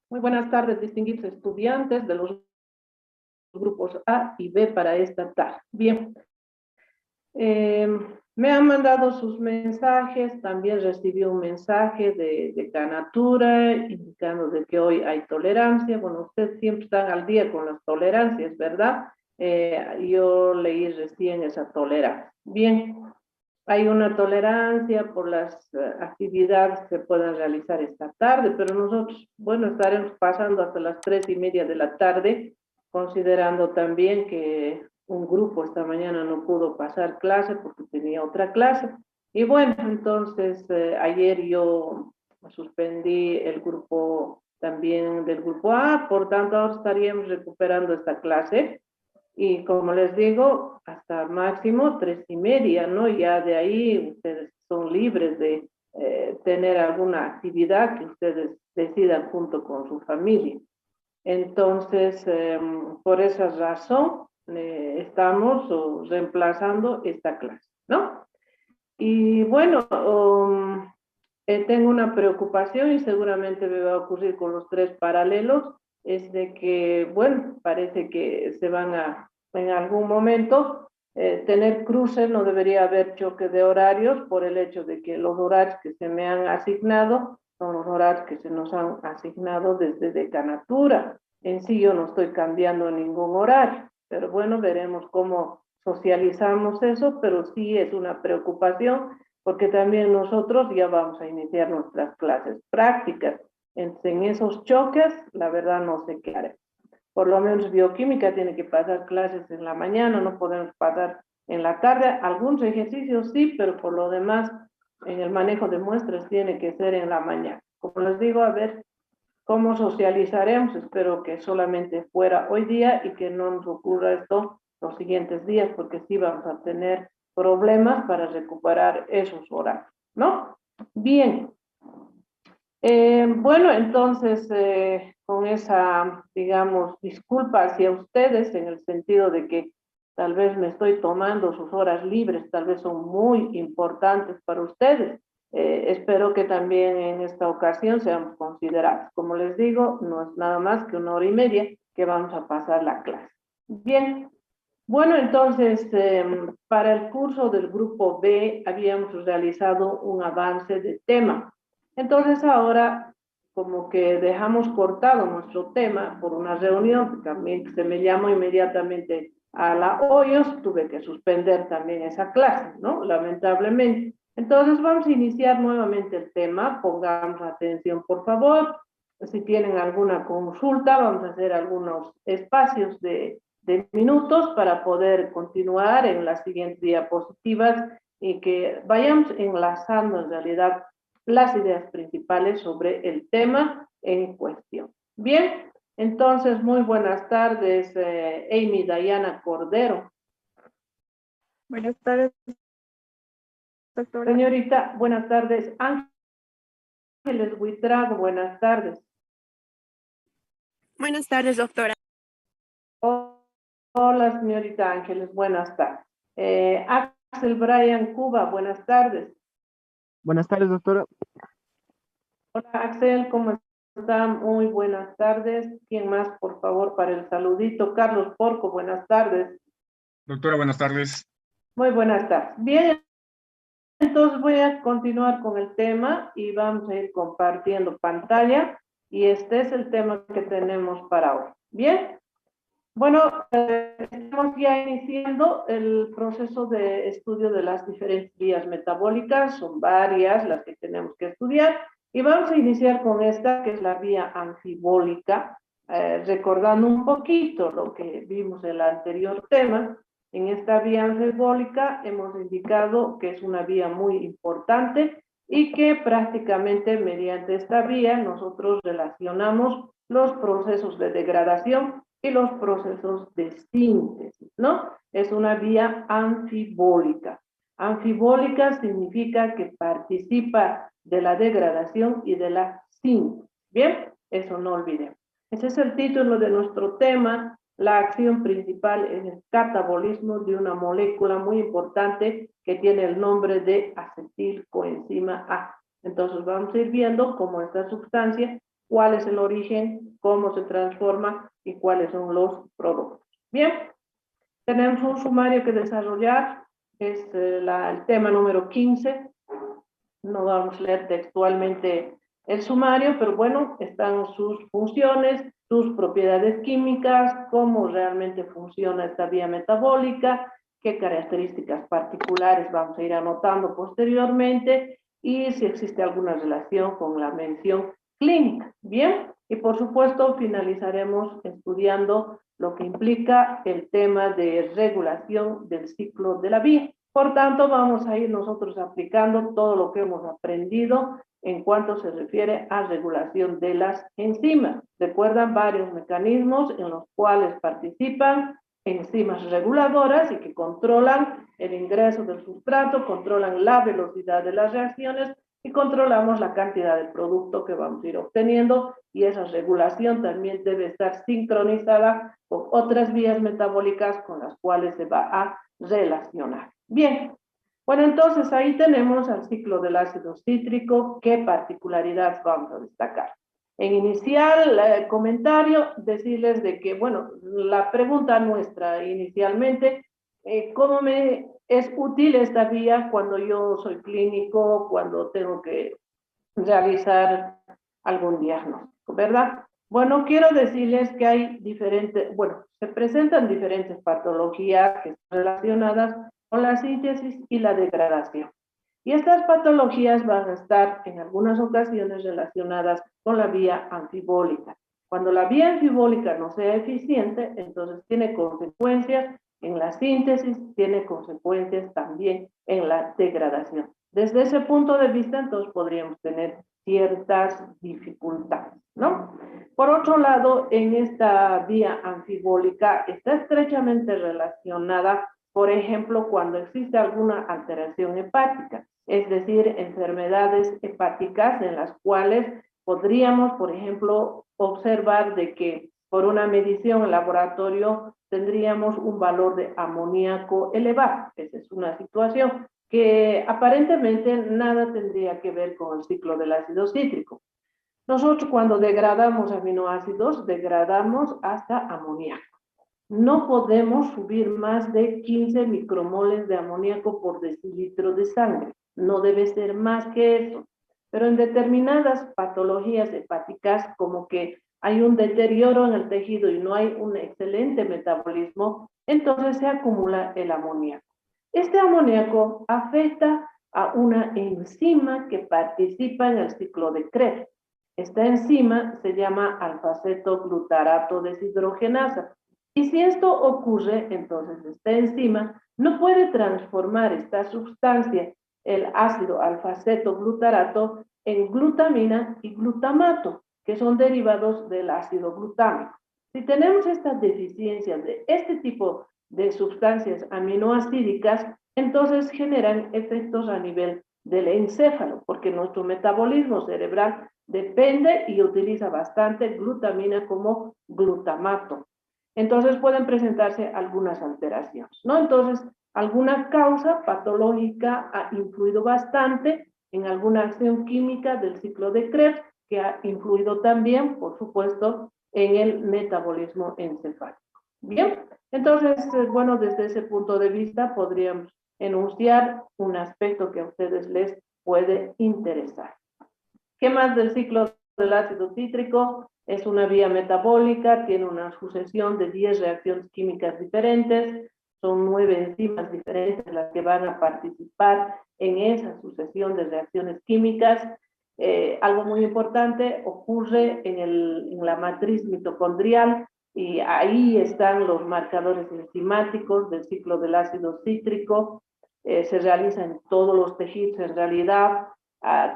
Muy buenas tardes, distinguidos estudiantes de los grupos A y B para esta tarde. Bien, me han mandado sus mensajes, también recibí un mensaje de Canatura indicando de que hoy hay tolerancia. Bueno, ustedes siempre están al día con las tolerancias, ¿verdad? Yo leí recién esa tolerancia. Bien, hay una tolerancia por las actividades que se puedan realizar esta tarde, pero nosotros, bueno, estaremos pasando hasta las 3:30 de la tarde, considerando también que un grupo esta mañana no pudo pasar clase porque tenía otra clase. Y bueno, entonces ayer yo suspendí el grupo también del grupo A, por tanto ahora estaríamos recuperando esta clase. Y como les digo, hasta máximo 3:30, ¿no? Ya de ahí ustedes son libres de tener alguna actividad que ustedes decidan junto con su familia. Entonces, por esa razón, estamos reemplazando esta clase, ¿no? Y bueno, tengo una preocupación y seguramente me va a ocurrir con los 3 paralelos, es de que, bueno, parece que se van a, en algún momento, tener cruces, no debería haber choque de horarios por el hecho de que los horarios que se me han asignado son los horarios que se nos han asignado desde Decanatura. En sí yo no estoy cambiando ningún horario, pero bueno, veremos cómo socializamos eso, pero sí es una preocupación porque también nosotros ya vamos a iniciar nuestras clases prácticas. En esos choques, la verdad no sé qué haré. Por lo menos bioquímica tiene que pasar clases en la mañana, no podemos pasar en la tarde. Algunos ejercicios sí, pero por lo demás, en el manejo de muestras tiene que ser en la mañana. Como les digo, a ver cómo socializaremos. Espero que solamente fuera hoy día y que no nos ocurra esto los siguientes días, porque sí vamos a tener problemas para recuperar esos horarios, ¿no? Bien. Bueno, entonces, con esa, digamos, disculpa hacia ustedes, en el sentido de que tal vez me estoy tomando sus horas libres, tal vez son muy importantes para ustedes. Espero que también en esta ocasión seamos considerados. Como les digo, no es nada más que 1 hora y media que vamos a pasar la clase. Bien. Bueno, entonces, para el curso del grupo B habíamos realizado un avance de tema. Entonces ahora, como que dejamos cortado nuestro tema por una reunión, que también se me llamó inmediatamente a la Hoyos, tuve que suspender también esa clase, ¿no? Lamentablemente. Entonces vamos a iniciar nuevamente el tema, pongamos atención por favor. Si tienen alguna consulta, vamos a hacer algunos espacios de minutos para poder continuar en las siguientes diapositivas y que vayamos enlazando en realidad las ideas principales sobre el tema en cuestión. Bien, entonces muy buenas tardes, Amy Dayana Cordero. Buenas tardes, doctora. Señorita, buenas tardes. Ángeles Huitrago, buenas tardes. Buenas tardes, doctora. Hola, señorita Ángeles, buenas tardes. Axel Brian Cuba, buenas tardes. Buenas tardes, doctora. Hola, Axel, ¿cómo está? Muy buenas tardes. ¿Quién más, por favor, para el saludito? Carlos Porco, buenas tardes. Doctora, buenas tardes. Muy buenas tardes. Bien, entonces voy a continuar con el tema y vamos a ir compartiendo pantalla y este es el tema que tenemos para hoy. Bien. Bueno, estamos ya iniciando el proceso de estudio de las diferentes vías metabólicas, son varias las que tenemos que estudiar, y vamos a iniciar con esta, que es la vía anfibólica, recordando un poquito lo que vimos en el anterior tema. En esta vía anfibólica hemos indicado que es una vía muy importante y que prácticamente mediante esta vía nosotros relacionamos los procesos de degradación y los procesos de síntesis, ¿no? Es una vía anfibólica. Anfibólica significa que participa de la degradación y de la síntesis. Bien, eso no olvidemos. Ese es el título de nuestro tema La acción principal es el catabolismo de una molécula muy importante que tiene el nombre de acetilcoenzima A. Entonces vamos a ir viendo cómo esta sustancia, cuál es el origen, cómo se transforma y cuáles son los productos. Bien, tenemos un sumario que desarrollar, es el tema número 15. No vamos a leer textualmente el sumario, pero bueno, están sus funciones, sus propiedades químicas, cómo realmente funciona esta vía metabólica, qué características particulares vamos a ir anotando posteriormente y si existe alguna relación con la mención clínica. Bien, y por supuesto finalizaremos estudiando lo que implica el tema de regulación del ciclo de la vía. Por tanto, vamos a ir nosotros aplicando todo lo que hemos aprendido en cuanto se refiere a regulación de las enzimas. Recuerdan varios mecanismos en los cuales participan enzimas reguladoras y que controlan el ingreso del sustrato, controlan la velocidad de las reacciones y controlamos la cantidad de producto que vamos a ir obteniendo, y esa regulación también debe estar sincronizada con otras vías metabólicas con las cuales se va a relacionar. Bien, bueno, entonces ahí tenemos al ciclo del ácido cítrico. ¿Qué particularidades vamos a destacar? En inicial comentario, decirles de que, bueno, la pregunta nuestra inicialmente, ¿cómo me es útil esta vía cuando yo soy clínico, cuando tengo que realizar algún diagnóstico, verdad? Bueno, quiero decirles que hay diferentes, bueno, se presentan diferentes patologías que están relacionadas con la síntesis y la degradación. Y estas patologías van a estar en algunas ocasiones relacionadas con la vía anfibólica. Cuando la vía anfibólica no sea eficiente, entonces tiene consecuencias en la síntesis, tiene consecuencias también en la degradación. Desde ese punto de vista, entonces podríamos tener ciertas dificultades, ¿no? Por otro lado, en esta vía anfibólica está estrechamente relacionada, por ejemplo, cuando existe alguna alteración hepática, es decir, enfermedades hepáticas en las cuales podríamos, por ejemplo, observar de que por una medición en laboratorio tendríamos un valor de amoníaco elevado. Esa es una situación que aparentemente nada tendría que ver con el ciclo del ácido cítrico. Nosotros cuando degradamos aminoácidos, degradamos hasta amoníaco. No podemos subir más de 15 micromoles de amoníaco por decilitro de sangre. No debe ser más que eso. Pero en determinadas patologías hepáticas, como que hay un deterioro en el tejido y no hay un excelente metabolismo, entonces se acumula el amoníaco. Este amoníaco afecta a una enzima que participa en el ciclo de Krebs. Esta enzima se llama alfa-cetoglutarato deshidrogenasa. Y si esto ocurre, entonces esta enzima no puede transformar esta sustancia, el ácido alfa-cetoglutarato, en glutamina y glutamato, que son derivados del ácido glutámico. Si tenemos esta deficiencia de este tipo de sustancias aminoácidicas, entonces generan efectos a nivel del encéfalo, porque nuestro metabolismo cerebral depende y utiliza bastante glutamina como glutamato. Entonces pueden presentarse algunas alteraciones, ¿no? Entonces, alguna causa patológica ha influido bastante en alguna acción química del ciclo de Krebs, que ha influido también, por supuesto, en el metabolismo encefálico. Bien, entonces, bueno, desde ese punto de vista podríamos enunciar un aspecto que a ustedes les puede interesar. ¿Qué más del ciclo del ácido cítrico? Es una vía metabólica, tiene una sucesión de 10 reacciones químicas diferentes, son 9 enzimas diferentes las que van a participar en esa sucesión de reacciones químicas. Algo muy importante ocurre en la matriz mitocondrial, y ahí están los marcadores enzimáticos del ciclo del ácido cítrico. Se realiza en todos los tejidos en realidad.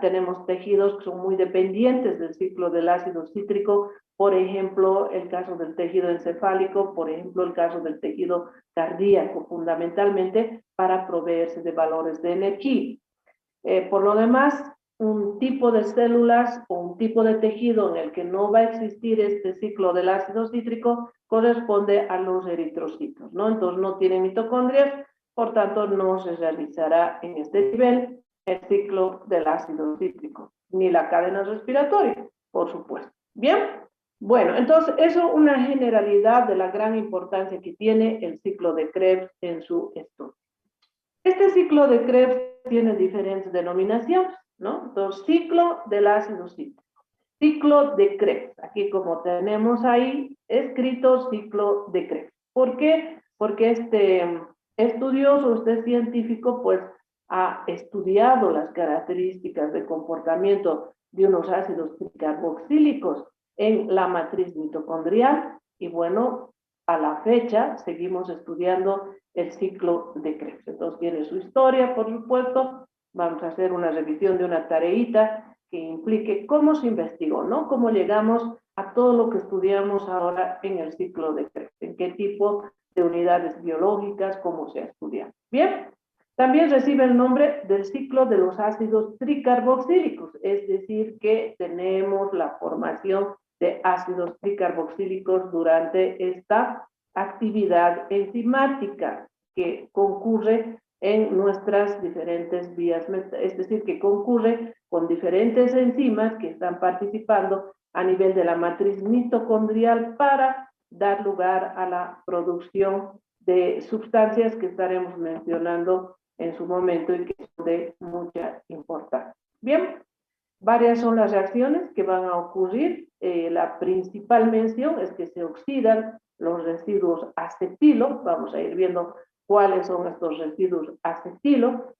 Tenemos tejidos que son muy dependientes del ciclo del ácido cítrico, por ejemplo, el caso del tejido encefálico, por ejemplo, el caso del tejido cardíaco, fundamentalmente para proveerse de valores de energía. Por lo demás, un tipo de células o un tipo de tejido en el que no va a existir este ciclo del ácido cítrico corresponde a los eritrocitos, ¿no? Entonces no tiene mitocondrias, por tanto no se realizará en este nivel el ciclo del ácido cítrico, ni la cadena respiratoria, por supuesto. ¿Bien? Bueno, entonces eso una generalidad de la gran importancia que tiene el ciclo de Krebs en su estudio. Este ciclo de Krebs tiene diferentes denominaciones, ¿no? Entonces, ciclo del ácido cítrico, ciclo de Krebs. Aquí como tenemos ahí escrito ciclo de Krebs. ¿Por qué? Porque este estudioso, este científico, pues ha estudiado las características de comportamiento de unos ácidos tricarboxílicos en la matriz mitocondrial y bueno, a la fecha seguimos estudiando el ciclo de Krebs. Entonces tiene su historia, por supuesto. Vamos a hacer una revisión de una tareita que implique cómo se investigó, ¿no? Cómo llegamos a todo lo que estudiamos ahora en el ciclo de Krebs, en qué tipo de unidades biológicas, cómo se ha estudiado. Bien, también recibe el nombre del ciclo de los ácidos tricarboxílicos, es decir, que tenemos la formación de ácidos tricarboxílicos durante esta actividad enzimática que concurre en nuestras diferentes vías, es decir, que concurre con diferentes enzimas que están participando a nivel de la matriz mitocondrial para dar lugar a la producción de sustancias que estaremos mencionando en su momento y que son de mucha importancia. Bien, varias son las reacciones que van a ocurrir. La principal mención es que se oxidan los residuos acetilo. Vamos a ir viendo cuáles son estos residuos acetilo.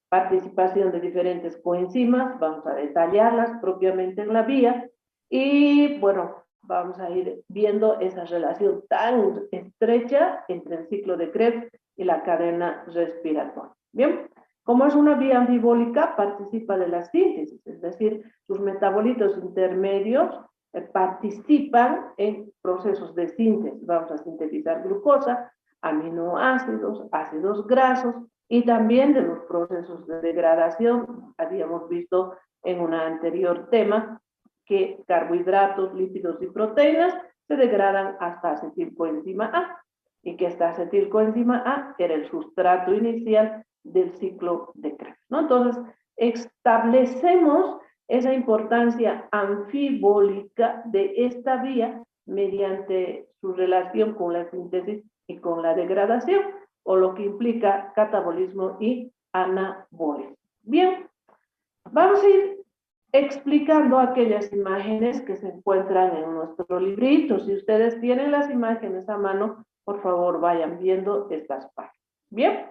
Participación de diferentes coenzimas, vamos a detallarlas propiamente en la vía. Y bueno, vamos a ir viendo esa relación tan estrecha entre el ciclo de Krebs y la cadena respiratoria. Bien, como es una vía ambibólica, participa de la síntesis, es decir, sus metabolitos intermedios participan en procesos de síntesis. Vamos a sintetizar glucosa, aminoácidos, ácidos grasos y también de los procesos de degradación. Habíamos visto en un anterior tema que carbohidratos, lípidos y proteínas se degradan hasta acetilcoenzima A y que esta acetilcoenzima A era el sustrato inicial del ciclo de Krebs, ¿no? Entonces, establecemos esa importancia anfibólica de esta vía mediante su relación con la síntesis y con la degradación, o lo que implica catabolismo y anabolismo. Bien, vamos a ir explicando aquellas imágenes que se encuentran en nuestro librito. Si ustedes tienen las imágenes a mano, por favor vayan viendo estas páginas. Bien,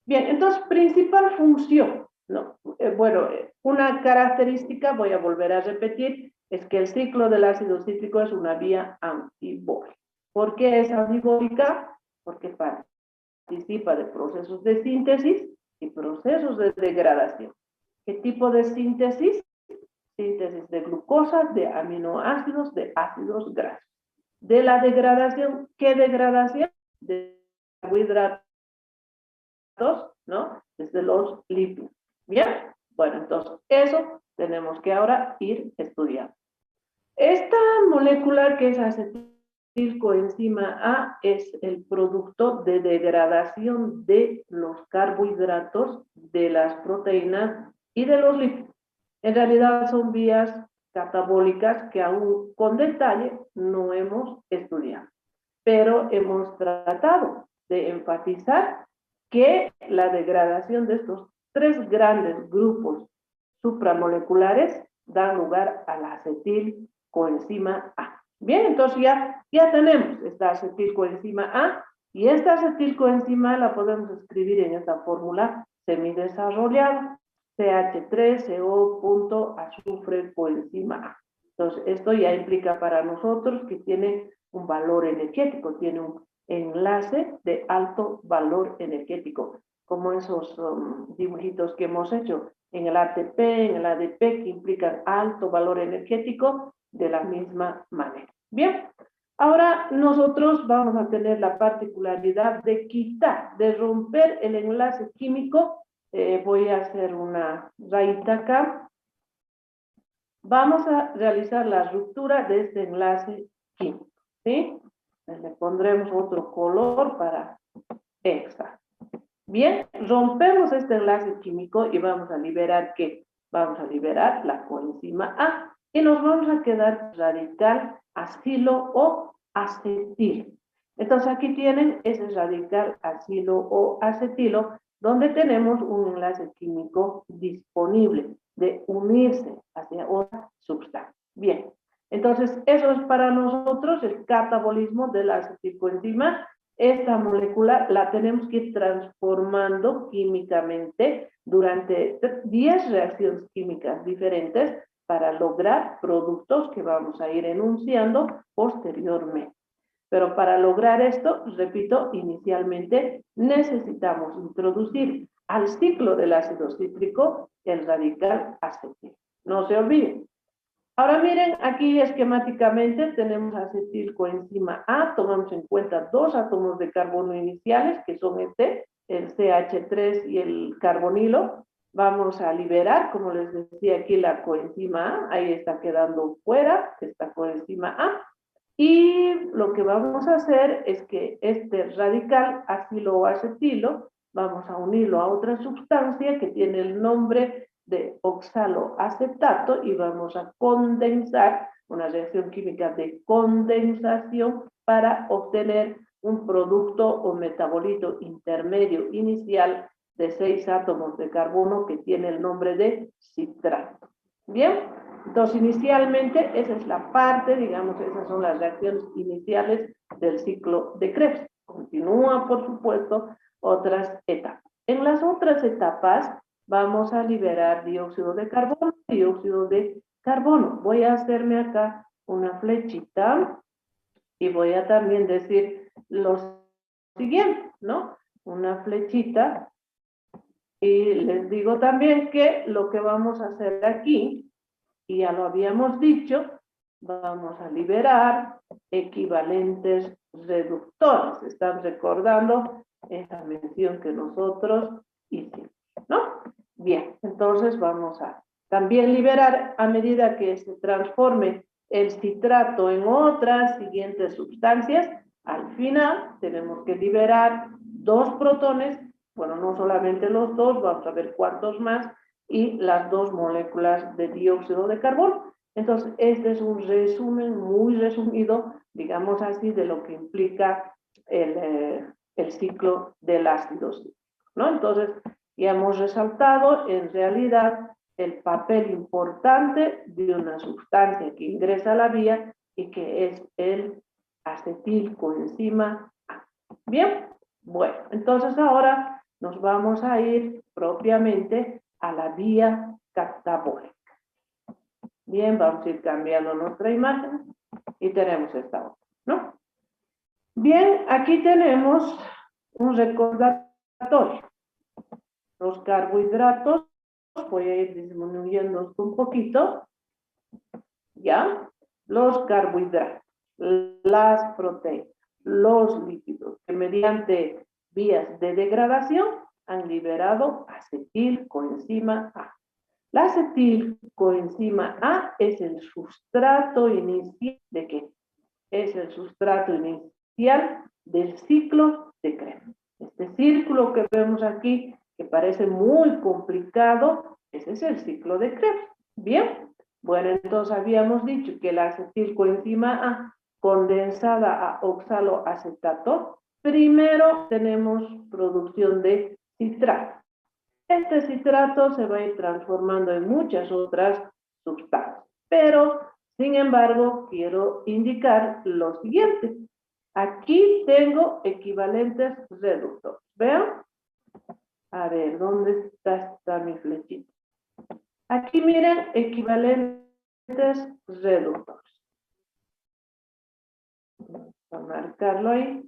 bien, entonces principal función, ¿no? Bueno, una característica, voy a volver a repetir, es que el ciclo del ácido cítrico es una vía anfibólica. ¿Por qué es anfibólica? Porque participa de procesos de síntesis y procesos de degradación. ¿Qué tipo de síntesis? Síntesis de glucosa, de aminoácidos, de ácidos grasos. De la degradación, ¿qué degradación? De carbohidratos, ¿no? Desde los lípidos. ¿Bien? Bueno, entonces eso tenemos que ahora ir estudiando. Esta molécula que es acetilcoenzima A es el producto de degradación de los carbohidratos, de las proteínas y de los lípidos. En realidad son vías catabólicas que aún con detalle no hemos estudiado, pero hemos tratado de enfatizar que la degradación de estos tres grandes grupos supramoleculares da lugar a la acetilcoenzima A. Bien, entonces ya tenemos esta acetilcoenzima A y esta acetilcoenzima la podemos escribir en esta fórmula semidesarrollada. CH3CO coenzima A. Entonces, esto ya implica para nosotros que tiene un valor energético, tiene un enlace de alto valor energético, como esos dibujitos que hemos hecho en el ATP, en el ADP, que implican alto valor energético de la misma manera. Bien, ahora nosotros vamos a tener la particularidad de quitar, de romper el enlace químico voy a hacer una rayita acá. Vamos a realizar la ruptura de este enlace químico, ¿sí? Le pondremos otro color para extra. Bien, rompemos este enlace químico y vamos a liberar ¿qué? Vamos a liberar la coenzima A y nos vamos a quedar radical acilo o acetilo. Entonces aquí tienen ese radical acilo o acetilo donde tenemos un enlace químico disponible de unirse hacia otra sustancia. Bien, entonces eso es para nosotros el catabolismo de la acetilcoenzima. Esta molécula la tenemos que ir transformando químicamente durante 10 reacciones químicas diferentes para lograr productos que vamos a ir enunciando posteriormente. Pero para lograr esto, repito, inicialmente necesitamos introducir al ciclo del ácido cítrico el radical acetil. No se olviden. Ahora miren, aquí esquemáticamente tenemos acetilcoenzima A, tomamos en cuenta 2 átomos de carbono iniciales, que son el CH3 y el carbonilo. Vamos a liberar, como les decía aquí, la coenzima A, ahí está quedando fuera esta coenzima A. Y lo que vamos a hacer es que este radical acilo o acetilo, vamos a unirlo a otra sustancia que tiene el nombre de oxaloacetato y vamos a condensar, una reacción química de condensación para obtener un producto o metabolito intermedio inicial de 6 átomos de carbono que tiene el nombre de citrato. Bien, entonces inicialmente esa es la parte, digamos, esas son las reacciones iniciales del ciclo de Krebs. Continúa, por supuesto, otras etapas. En las otras etapas vamos a liberar dióxido de carbono. Voy a hacerme acá una flechita y voy a también decir lo siguiente, ¿no? Una flechita. Y les digo también que lo que vamos a hacer aquí, y ya lo habíamos dicho, vamos a liberar equivalentes reductores. ¿Están recordando esa mención que nosotros hicimos, no? Bien, entonces vamos a también liberar a medida que se transforme el citrato en otras siguientes sustancias. Al final tenemos que liberar 2 protones, bueno, no solamente los 2, vamos a ver cuántos más, y las 2 moléculas de dióxido de carbono. Entonces, este es un resumen muy resumido, digamos así, de lo que implica el ciclo del ácido cítrico, ¿no? Entonces, ya hemos resaltado en realidad el papel importante de una sustancia que ingresa a la vía y que es el acetilcoenzima A. Bien, bueno, entonces ahora nos vamos a ir propiamente a la vía catabólica. Bien, vamos a ir cambiando nuestra imagen y tenemos esta otra, ¿no? Bien, aquí tenemos un recordatorio. Los carbohidratos, voy a ir disminuyendo esto un poquito, ¿ya? Los carbohidratos, las proteínas, los lípidos, que mediante vías de degradación han liberado acetilcoenzima A. La acetilcoenzima A es el sustrato inicial ¿de qué? Es el sustrato inicial del ciclo de Krebs. Este círculo que vemos aquí, que parece muy complicado, ese es el ciclo de Krebs. Bien, bueno, entonces habíamos dicho que la acetilcoenzima A condensada a oxaloacetato, primero tenemos producción de citrato. Este citrato se va a ir transformando en muchas otras sustancias, pero sin embargo quiero indicar lo siguiente. Aquí tengo equivalentes reductores. ¿Vean? A ver, ¿dónde está mi flechita? Aquí miren, equivalentes reductores. Voy a marcarlo ahí.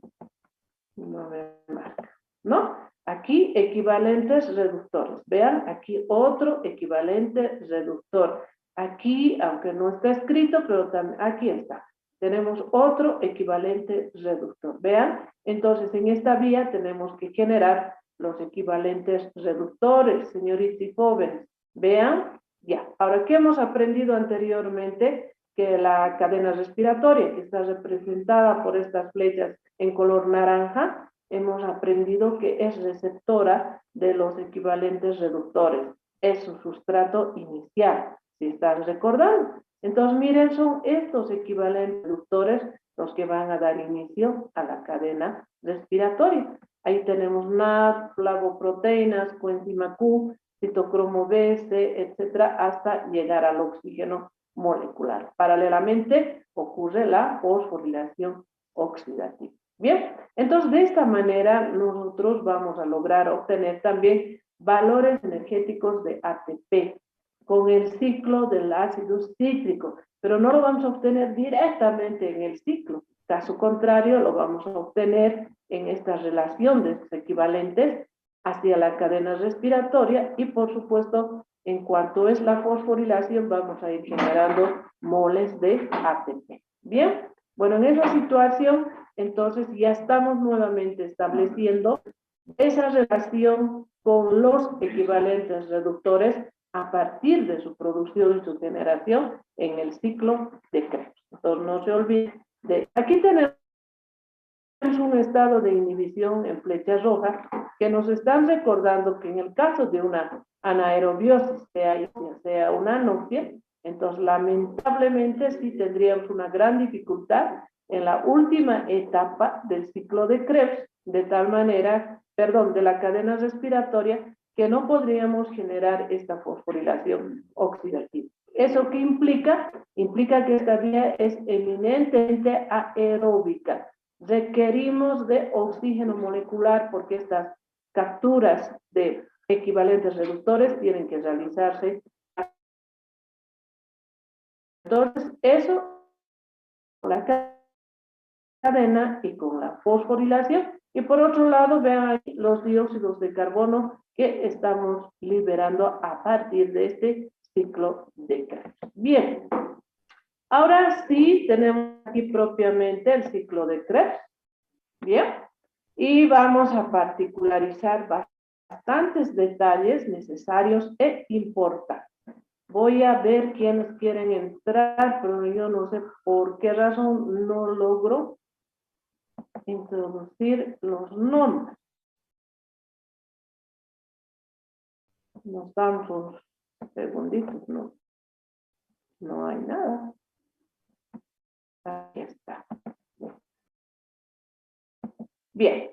No me marca, ¿no? Aquí equivalentes reductores. Vean, aquí otro equivalente reductor. Aquí, aunque no está escrito, pero también aquí está. Tenemos otro equivalente reductor. Vean, entonces en esta vía tenemos que generar los equivalentes reductores, señoritas y jóvenes. Vean, ya. Ahora, ¿qué hemos aprendido anteriormente? Que la cadena respiratoria, que está representada por estas flechas en color naranja, hemos aprendido que es receptora de los equivalentes reductores. Es su sustrato inicial, si están recordando. Entonces, miren, son estos equivalentes reductores los que van a dar inicio a la cadena respiratoria. Ahí tenemos NAD, flavoproteínas, coenzima Q, citocromo B, C, etcétera, hasta llegar al oxígeno molecular. Paralelamente ocurre la fosforilación oxidativa. Bien, entonces de esta manera nosotros vamos a lograr obtener también valores energéticos de ATP con el ciclo del ácido cítrico, pero no lo vamos a obtener directamente en el ciclo. Caso contrario, lo vamos a obtener en esta relación de estos equivalentes hacia la cadena respiratoria y, por supuesto, en cuanto es la fosforilación, vamos a ir generando moles de ATP. Bien, bueno, en esa situación, entonces ya estamos nuevamente estableciendo esa relación con los equivalentes reductores a partir de su producción y su generación en el ciclo de Krebs. Entonces, no se olviden de... Aquí tenemos un estado de inhibición en flecha roja que nos están recordando que en el caso de una anaerobiosis, sea una anoxia, entonces lamentablemente sí tendríamos una gran dificultad en la última etapa del ciclo de Krebs, de tal manera, de la cadena respiratoria, que no podríamos generar esta fosforilación oxidativa. ¿Eso qué implica? Implica que esta vía es eminentemente aeróbica. Requerimos de oxígeno molecular porque estas capturas de equivalentes reductores tienen que realizarse. Entonces, eso con la cadena y con la fosforilación. Y por otro lado, vean aquí los dióxidos de carbono que estamos liberando a partir de este ciclo de Krebs. Bien. Ahora sí tenemos aquí propiamente el ciclo de Krebs. Bien. Y vamos a particularizar bastantes detalles necesarios e importantes. Voy a ver quiénes quieren entrar, pero yo no sé por qué razón no logro introducir los nombres. Nos damos unos segunditos, no hay nada. Ahí está. Bien.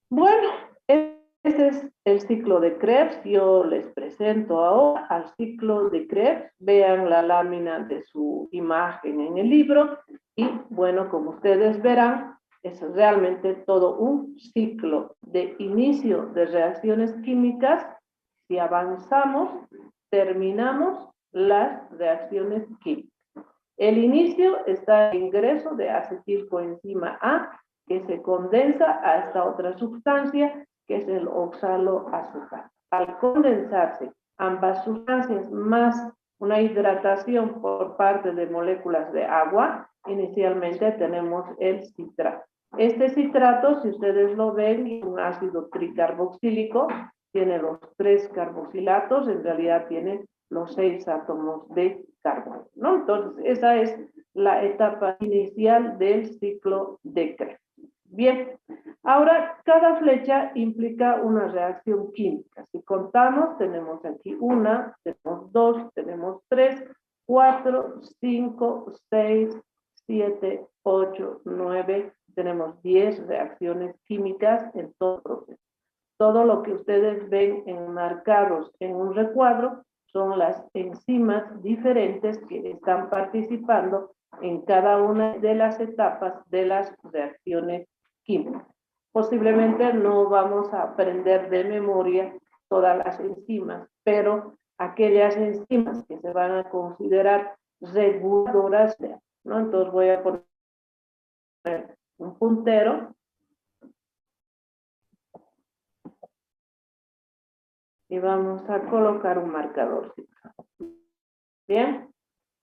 Bueno, este es el ciclo de Krebs. Yo les presento ahora al ciclo de Krebs. Vean la lámina de su imagen en el libro. Y bueno, como ustedes verán, es realmente todo un ciclo de inicio de reacciones químicas. Si avanzamos, terminamos las reacciones químicas. El inicio está el ingreso de acetilcoenzima A, que se condensa a esta otra sustancia, que es el oxaloazúcar. Al condensarse ambas sustancias más una hidratación por parte de moléculas de agua, inicialmente tenemos el citrato. Este citrato, si ustedes lo ven, es un ácido tricarboxílico, tiene los 3 carboxilatos, en realidad tiene los 6 átomos de carbono, ¿no? Entonces, esa es la etapa inicial del ciclo de Krebs. Bien, ahora cada flecha implica una reacción química. Si contamos, tenemos aquí 1, tenemos 2, tenemos 3, 4, 5, 6, 7, 8, 9, tenemos 10 reacciones químicas en todo el proceso. Todo lo que ustedes ven enmarcados en un recuadro son las enzimas diferentes que están participando en cada una de las etapas de las reacciones químicas. Posiblemente no vamos a aprender de memoria todas las enzimas, pero aquellas enzimas que se van a considerar reguladoras, ¿no? Entonces voy a poner un puntero y vamos a colocar un marcador. Bien,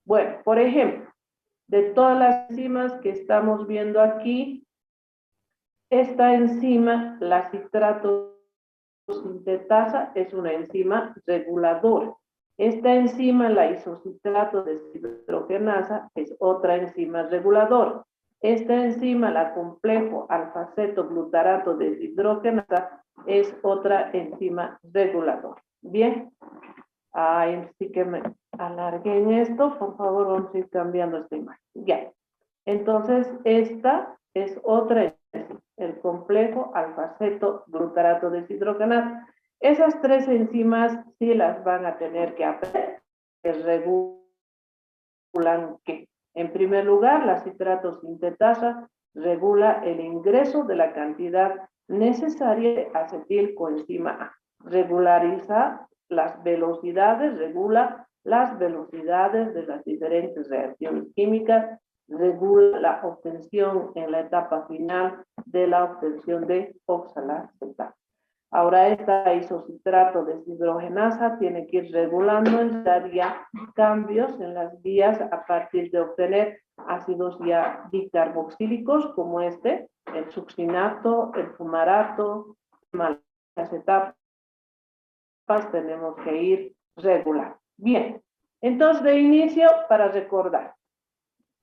bueno, por ejemplo, de todas las enzimas que estamos viendo aquí, Esta enzima, la citrato sintetasa, es una enzima reguladora. Esta enzima, la isocitrato deshidrogenasa, es otra enzima reguladora. Esta enzima, la complejo alfa-ceto-glutarato deshidrogenasa, es otra enzima reguladora. Bien. Sí que me alargué en esto. Por favor, vamos a ir cambiando esta imagen. Ya. Entonces, esta es otra enzima, el complejo alfa-ceto-glutarato deshidrogenasa. Esas tres enzimas sí las van a tener que aprender, que regulan ¿qué? En primer lugar, la citrato sintetasa regula el ingreso de la cantidad necesaria de acetilcoenzima A. Regulariza las velocidades, regula las velocidades de las diferentes reacciones químicas, regula la obtención en la etapa final de la obtención de oxalacetato. Ahora esta isocitrato deshidrogenasa tiene que ir regulando en ya cambios en las vías a partir de obtener ácidos ya dicarboxílicos como este, el succinato, el fumarato, las etapas tenemos que ir regulando. Bien, entonces de inicio para recordar.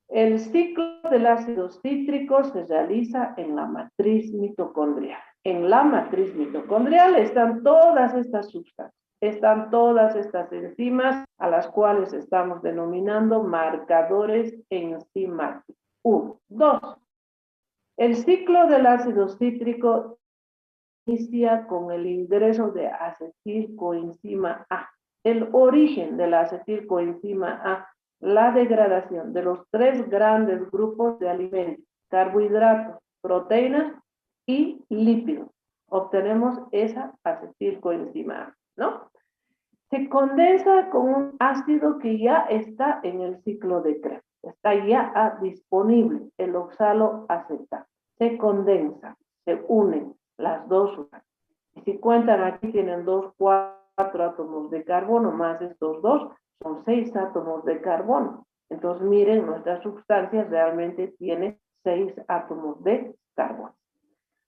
El ciclo del ácido cítrico se realiza en la matriz mitocondrial. En la matriz mitocondrial están todas estas sustancias, están todas estas enzimas a las cuales estamos denominando marcadores enzimáticos. 1. 2. El ciclo del ácido cítrico inicia con el ingreso de acetilcoenzima A. El origen de la acetilcoenzima A, la degradación de los tres grandes grupos de alimentos, carbohidratos, proteínas y lípidos. Obtenemos esa acetilcoenzima A, ¿no? Se condensa con un ácido que ya está en el ciclo de Krebs, está ya disponible, el oxaloacetato. Se condensa, se unen las dos sustancias. Y si cuentan aquí tienen 4 átomos de carbono más estos dos, son 6 átomos de carbono. Entonces miren, nuestra sustancia realmente tiene 6 átomos de carbono.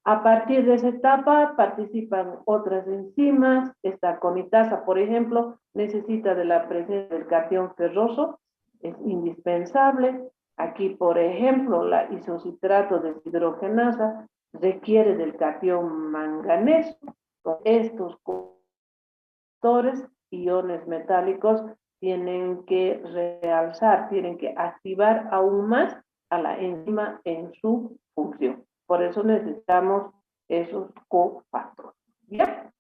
A partir de esa etapa participan otras enzimas. Esta conitasa, por ejemplo, necesita de la presencia del catión ferroso, es indispensable. Aquí, por ejemplo, la isocitrato deshidrogenasa requiere del catión manganeso. Con estos conductores, iones metálicos tienen que realzar, tienen que activar aún más a la enzima en su función. Por eso necesitamos esos cofactores. ¿Ya?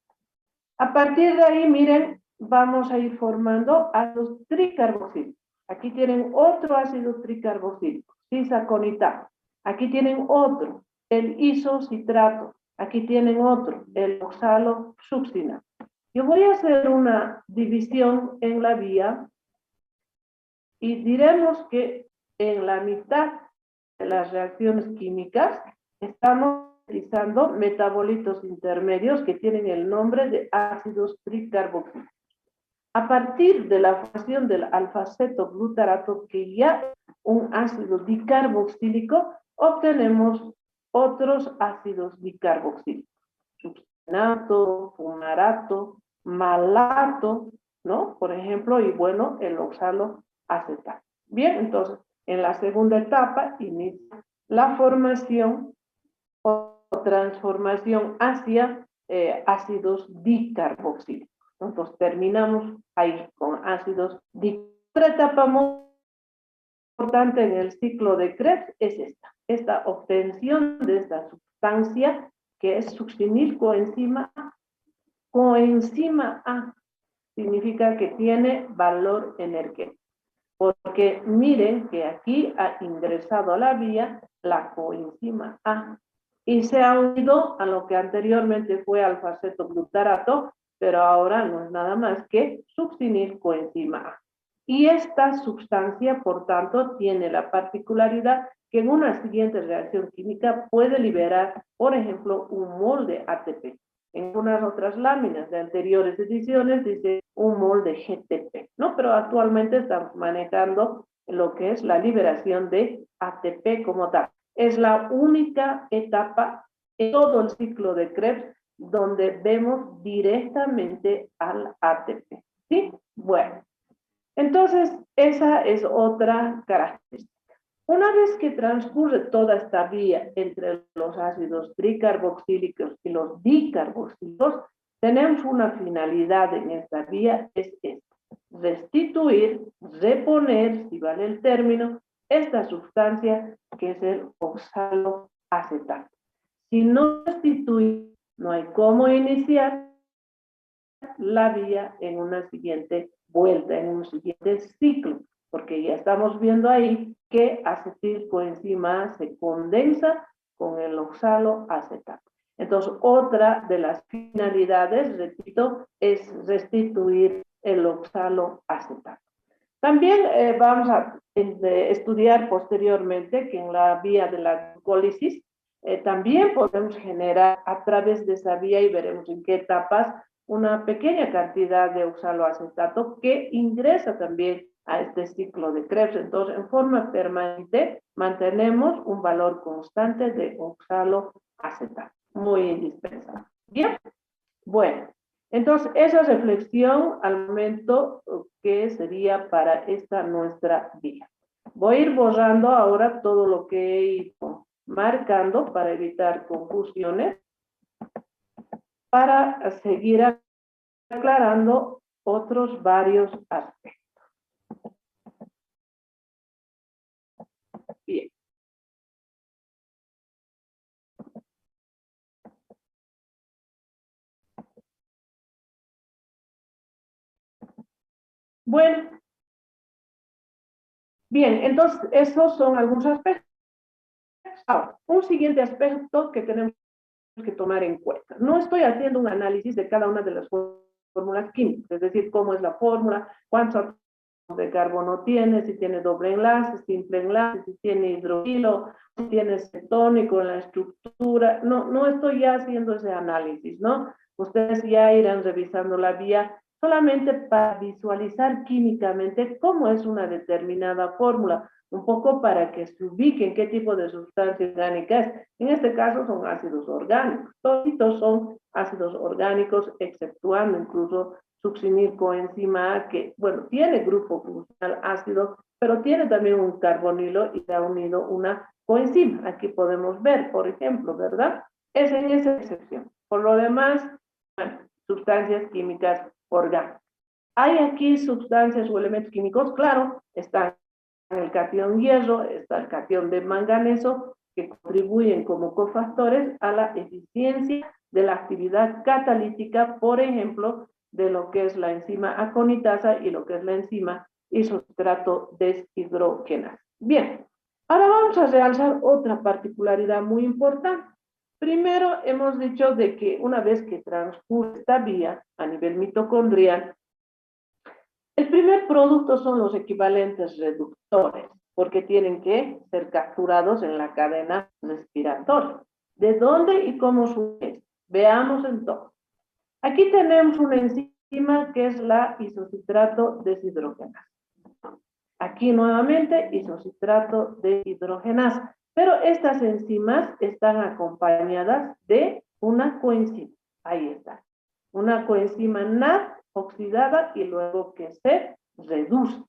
A partir de ahí, miren, vamos a ir formando ácidos tricarboxílicos. Aquí tienen otro ácido tricarboxílico, cisaconitato. Aquí tienen otro, el isocitrato. Aquí tienen otro, el oxalosuccinato. Yo voy a hacer una división en la vía y diremos que en la mitad de las reacciones químicas estamos utilizando metabolitos intermedios que tienen el nombre de ácidos tricarboxílicos. A partir de la formación del alfa-ceto-glutarato, que ya es un ácido dicarboxílico, obtenemos otros ácidos dicarboxílicos. Succinato, fumarato, malato, ¿no? Por ejemplo, y bueno, el oxaloacetato. Bien, entonces, en la segunda etapa inicia la formación o transformación hacia ácidos dicarboxílicos. Entonces terminamos ahí con ácidos dicarboxílicos. Otra etapa muy importante en el ciclo de Krebs es esta obtención de esta sustancia que es succinilcoenzima A. Coenzima A significa que tiene valor energético. Porque miren que aquí ha ingresado a la vía la coenzima A y se ha unido a lo que anteriormente fue alfa-ceto-glutarato, pero ahora no es nada más que succinilcoenzima A. Y esta sustancia, por tanto, tiene la particularidad que en una siguiente reacción química puede liberar, por ejemplo, un mol de ATP. En unas otras láminas de anteriores ediciones dice un mol de GTP, ¿no? Pero actualmente estamos manejando lo que es la liberación de ATP como tal. Es la única etapa en todo el ciclo de Krebs, donde vemos directamente al ATP, ¿sí? Bueno, entonces esa es otra característica. Una vez que transcurre toda esta vía entre los ácidos tricarboxílicos y los dicarboxílicos, tenemos una finalidad en esta vía, es esta: restituir, reponer, si vale el término, esta sustancia que es el oxaloacetato. Si no restituye, no hay cómo iniciar la vía en una siguiente vuelta, en un siguiente ciclo, porque ya estamos viendo ahí que acetilcoenzima A se condensa con el oxaloacetato. Entonces, otra de las finalidades, repito, es restituir el oxaloacetato. También vamos a estudiar posteriormente que en la vía de la glucólisis también podemos generar a través de esa vía, y veremos en qué etapas, una pequeña cantidad de oxaloacetato que ingresa también a este ciclo de Krebs. Entonces, en forma permanente, mantenemos un valor constante de oxaloacetato, muy indispensable. Bien, bueno, entonces esa reflexión al momento que sería para esta nuestra vía. Voy a ir borrando ahora todo lo que he ido marcando para evitar confusiones, para seguir aclarando otros varios aspectos. Bien. Bueno. Bien, entonces esos son algunos aspectos. Ahora, un siguiente aspecto que tenemos que tomar en cuenta. No estoy haciendo un análisis de cada una de las fórmulas químicas, es decir, cómo es la fórmula, cuántos átomos de carbono tiene, si tiene doble enlace, simple enlace, si tiene hidroxilo, si tiene cetónico en la estructura. No estoy ya haciendo ese análisis, ¿no? Ustedes ya irán revisando la vía solamente para visualizar químicamente cómo es una determinada fórmula, un poco para que se ubiquen qué tipo de sustancia orgánica es. En este caso son ácidos orgánicos, todos son ácidos orgánicos, exceptuando incluso succinilcoenzima A, que, bueno, tiene grupo funcional ácido, pero tiene también un carbonilo y ha unido una coenzima. Aquí podemos ver, por ejemplo, ¿verdad? Es en esa excepción. Por lo demás, bueno, sustancias químicas orgánicas. ¿Hay aquí sustancias o elementos químicos? Claro, están el catión hierro, está el catión de manganeso, que contribuyen como cofactores a la eficiencia de la actividad catalítica, por ejemplo, de lo que es la enzima aconitasa y lo que es la enzima isocitrato deshidrogenasa. Bien, ahora vamos a realzar otra particularidad muy importante. Primero, hemos dicho de que una vez que transcurre esta vía a nivel mitocondrial, el primer producto son los equivalentes reductores, porque tienen que ser capturados en la cadena respiratoria. ¿De dónde y cómo surge? Veamos entonces. Aquí tenemos una enzima que es la isocitrato deshidrogenasa. Aquí nuevamente isocitrato deshidrogenasa. Pero estas enzimas están acompañadas de una coenzima. Ahí está. Una coenzima NAD oxidada y luego que se reduce.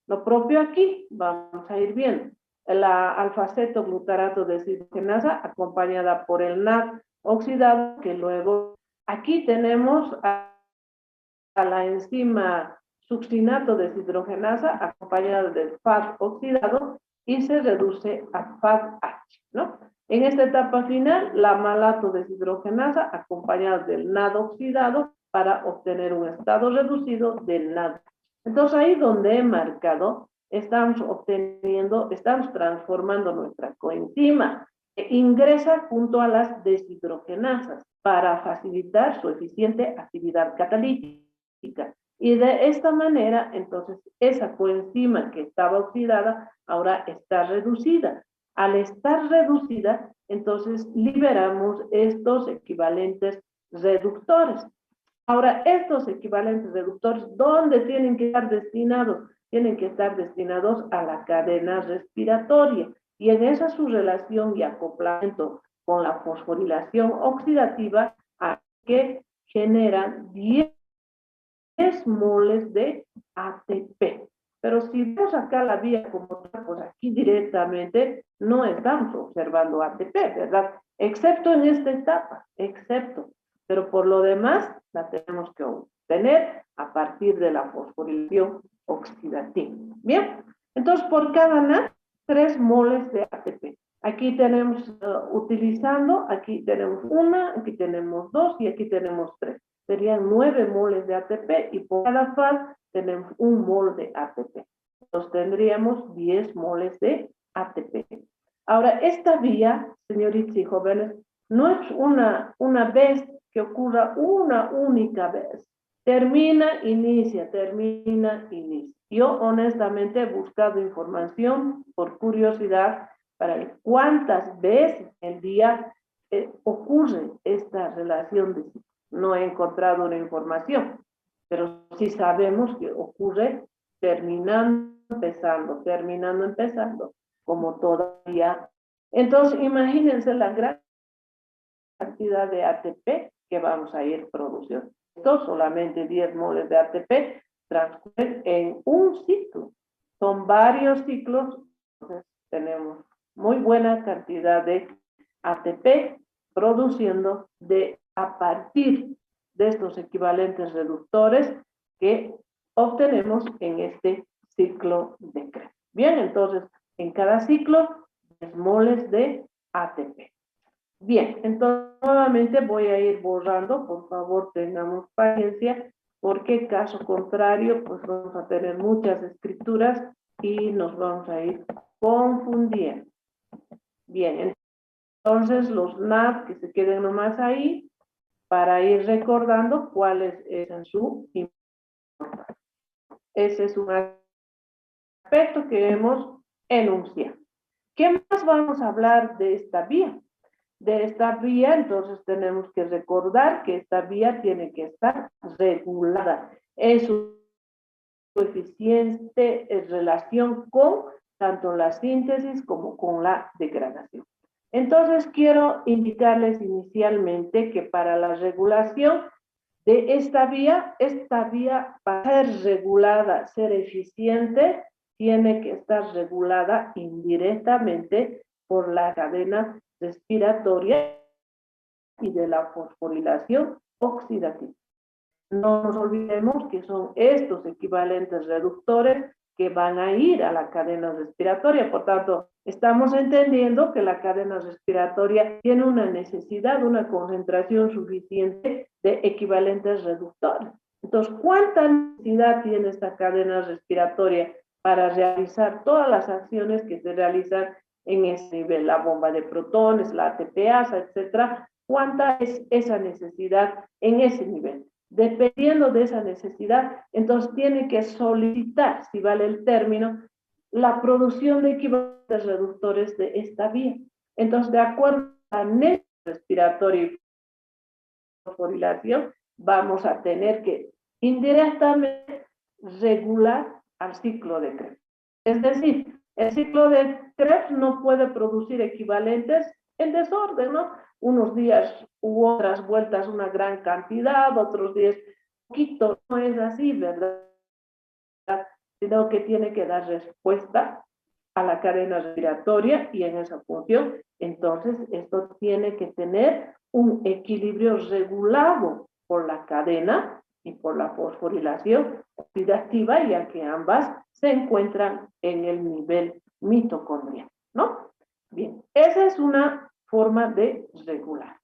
Lo propio aquí, vamos a ir viendo. La alfa-cetoglutarato deshidrogenasa acompañada por el NAD oxidado, que luego aquí tenemos a la enzima succinato deshidrogenasa acompañada del FAD oxidado y se reduce a FADH, ¿no? En esta etapa final, la malato deshidrogenasa acompañada del NAD oxidado para obtener un estado reducido del NAD. Entonces ahí donde he marcado, estamos transformando nuestra coenzima, que ingresa junto a las deshidrogenasas para facilitar su eficiente actividad catalítica. Y de esta manera, entonces, esa coenzima que estaba oxidada ahora está reducida. Al estar reducida, entonces liberamos estos equivalentes reductores. Ahora, estos equivalentes reductores, ¿dónde tienen que estar destinados? Tienen que estar destinados a la cadena respiratoria. Y en esa su relación y acoplamiento con la fosforilación oxidativa que generan 10 moles de ATP. Pero si vemos acá la vía como tal, pues aquí directamente no estamos observando ATP, ¿verdad? Excepto en esta etapa, pero por lo demás la tenemos que obtener a partir de la fosforilación oxidativa. Bien, entonces por cada NAD, 3 moles de ATP. Aquí tenemos utilizando, aquí tenemos 1, aquí tenemos 2 y aquí tenemos 3. Serían 9 moles de ATP y por cada faz tenemos 1 mol de ATP. Entonces tendríamos 10 moles de ATP. Ahora, esta vía, señoritas y jóvenes, no es una vez que ocurra una única vez. Termina, inicia. Yo honestamente he buscado información por curiosidad para ver cuántas veces el día ocurre esta relación de ciclo. No he encontrado una información, pero sí sabemos que ocurre terminando, empezando, como todavía. Entonces, imagínense la gran cantidad de ATP que vamos a ir produciendo. Esto solamente 10 moles de ATP transcurren en un ciclo. Son varios ciclos, entonces tenemos muy buena cantidad de ATP produciendo a partir de estos equivalentes reductores que obtenemos en este ciclo de Krebs. Bien, entonces, en cada ciclo, 10 moles de ATP. Bien, entonces nuevamente voy a ir borrando, por favor tengamos paciencia, porque caso contrario, pues vamos a tener muchas escrituras y nos vamos a ir confundiendo. Bien, entonces los NAD que se queden nomás ahí, para ir recordando cuáles es su importancia. Ese es un aspecto que hemos enunciado. ¿Qué más vamos a hablar de esta vía? De esta vía, entonces tenemos que recordar que esta vía tiene que estar regulada. Es su eficiente en relación con tanto la síntesis como con la degradación. Entonces quiero indicarles inicialmente que para la regulación de esta vía para ser regulada, ser eficiente, tiene que estar regulada indirectamente por la cadena respiratoria y de la fosforilación oxidativa. No nos olvidemos que son estos equivalentes reductores que van a ir a la cadena respiratoria. Por tanto, estamos entendiendo que la cadena respiratoria tiene una necesidad, una concentración suficiente de equivalentes reductores. Entonces, ¿cuánta necesidad tiene esta cadena respiratoria para realizar todas las acciones que se realizan en ese nivel? La bomba de protones, la ATPasa, etcétera. ¿Cuánta es esa necesidad en ese nivel? Dependiendo de esa necesidad, entonces tiene que solicitar, si vale el término, la producción de equivalentes reductores de esta vía. Entonces, de acuerdo a la necesidad respiratoria y fosforilación, vamos a tener que indirectamente regular al ciclo de Krebs. Es decir, el ciclo de Krebs no puede producir equivalentes en desorden, ¿no? Unos días u otras vueltas una gran cantidad, otros días poquito, no es así, ¿verdad? Sino que tiene que dar respuesta a la cadena respiratoria y en esa función, entonces esto tiene que tener un equilibrio regulado por la cadena y por la fosforilación oxidativa, ya que ambas se encuentran en el nivel mitocondrial, ¿no? Bien, esa es una forma de regular.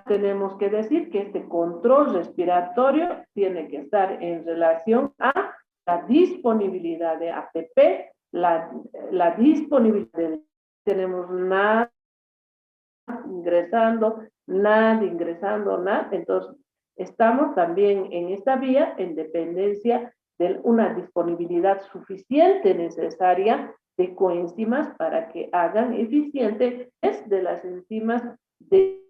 Tenemos que decir que este control respiratorio tiene que estar en relación a la disponibilidad de ATP, la disponibilidad tenemos NAD ingresando, entonces estamos también en esta vía en dependencia de una disponibilidad suficiente necesaria de coenzimas para que hagan eficiente de las enzimas de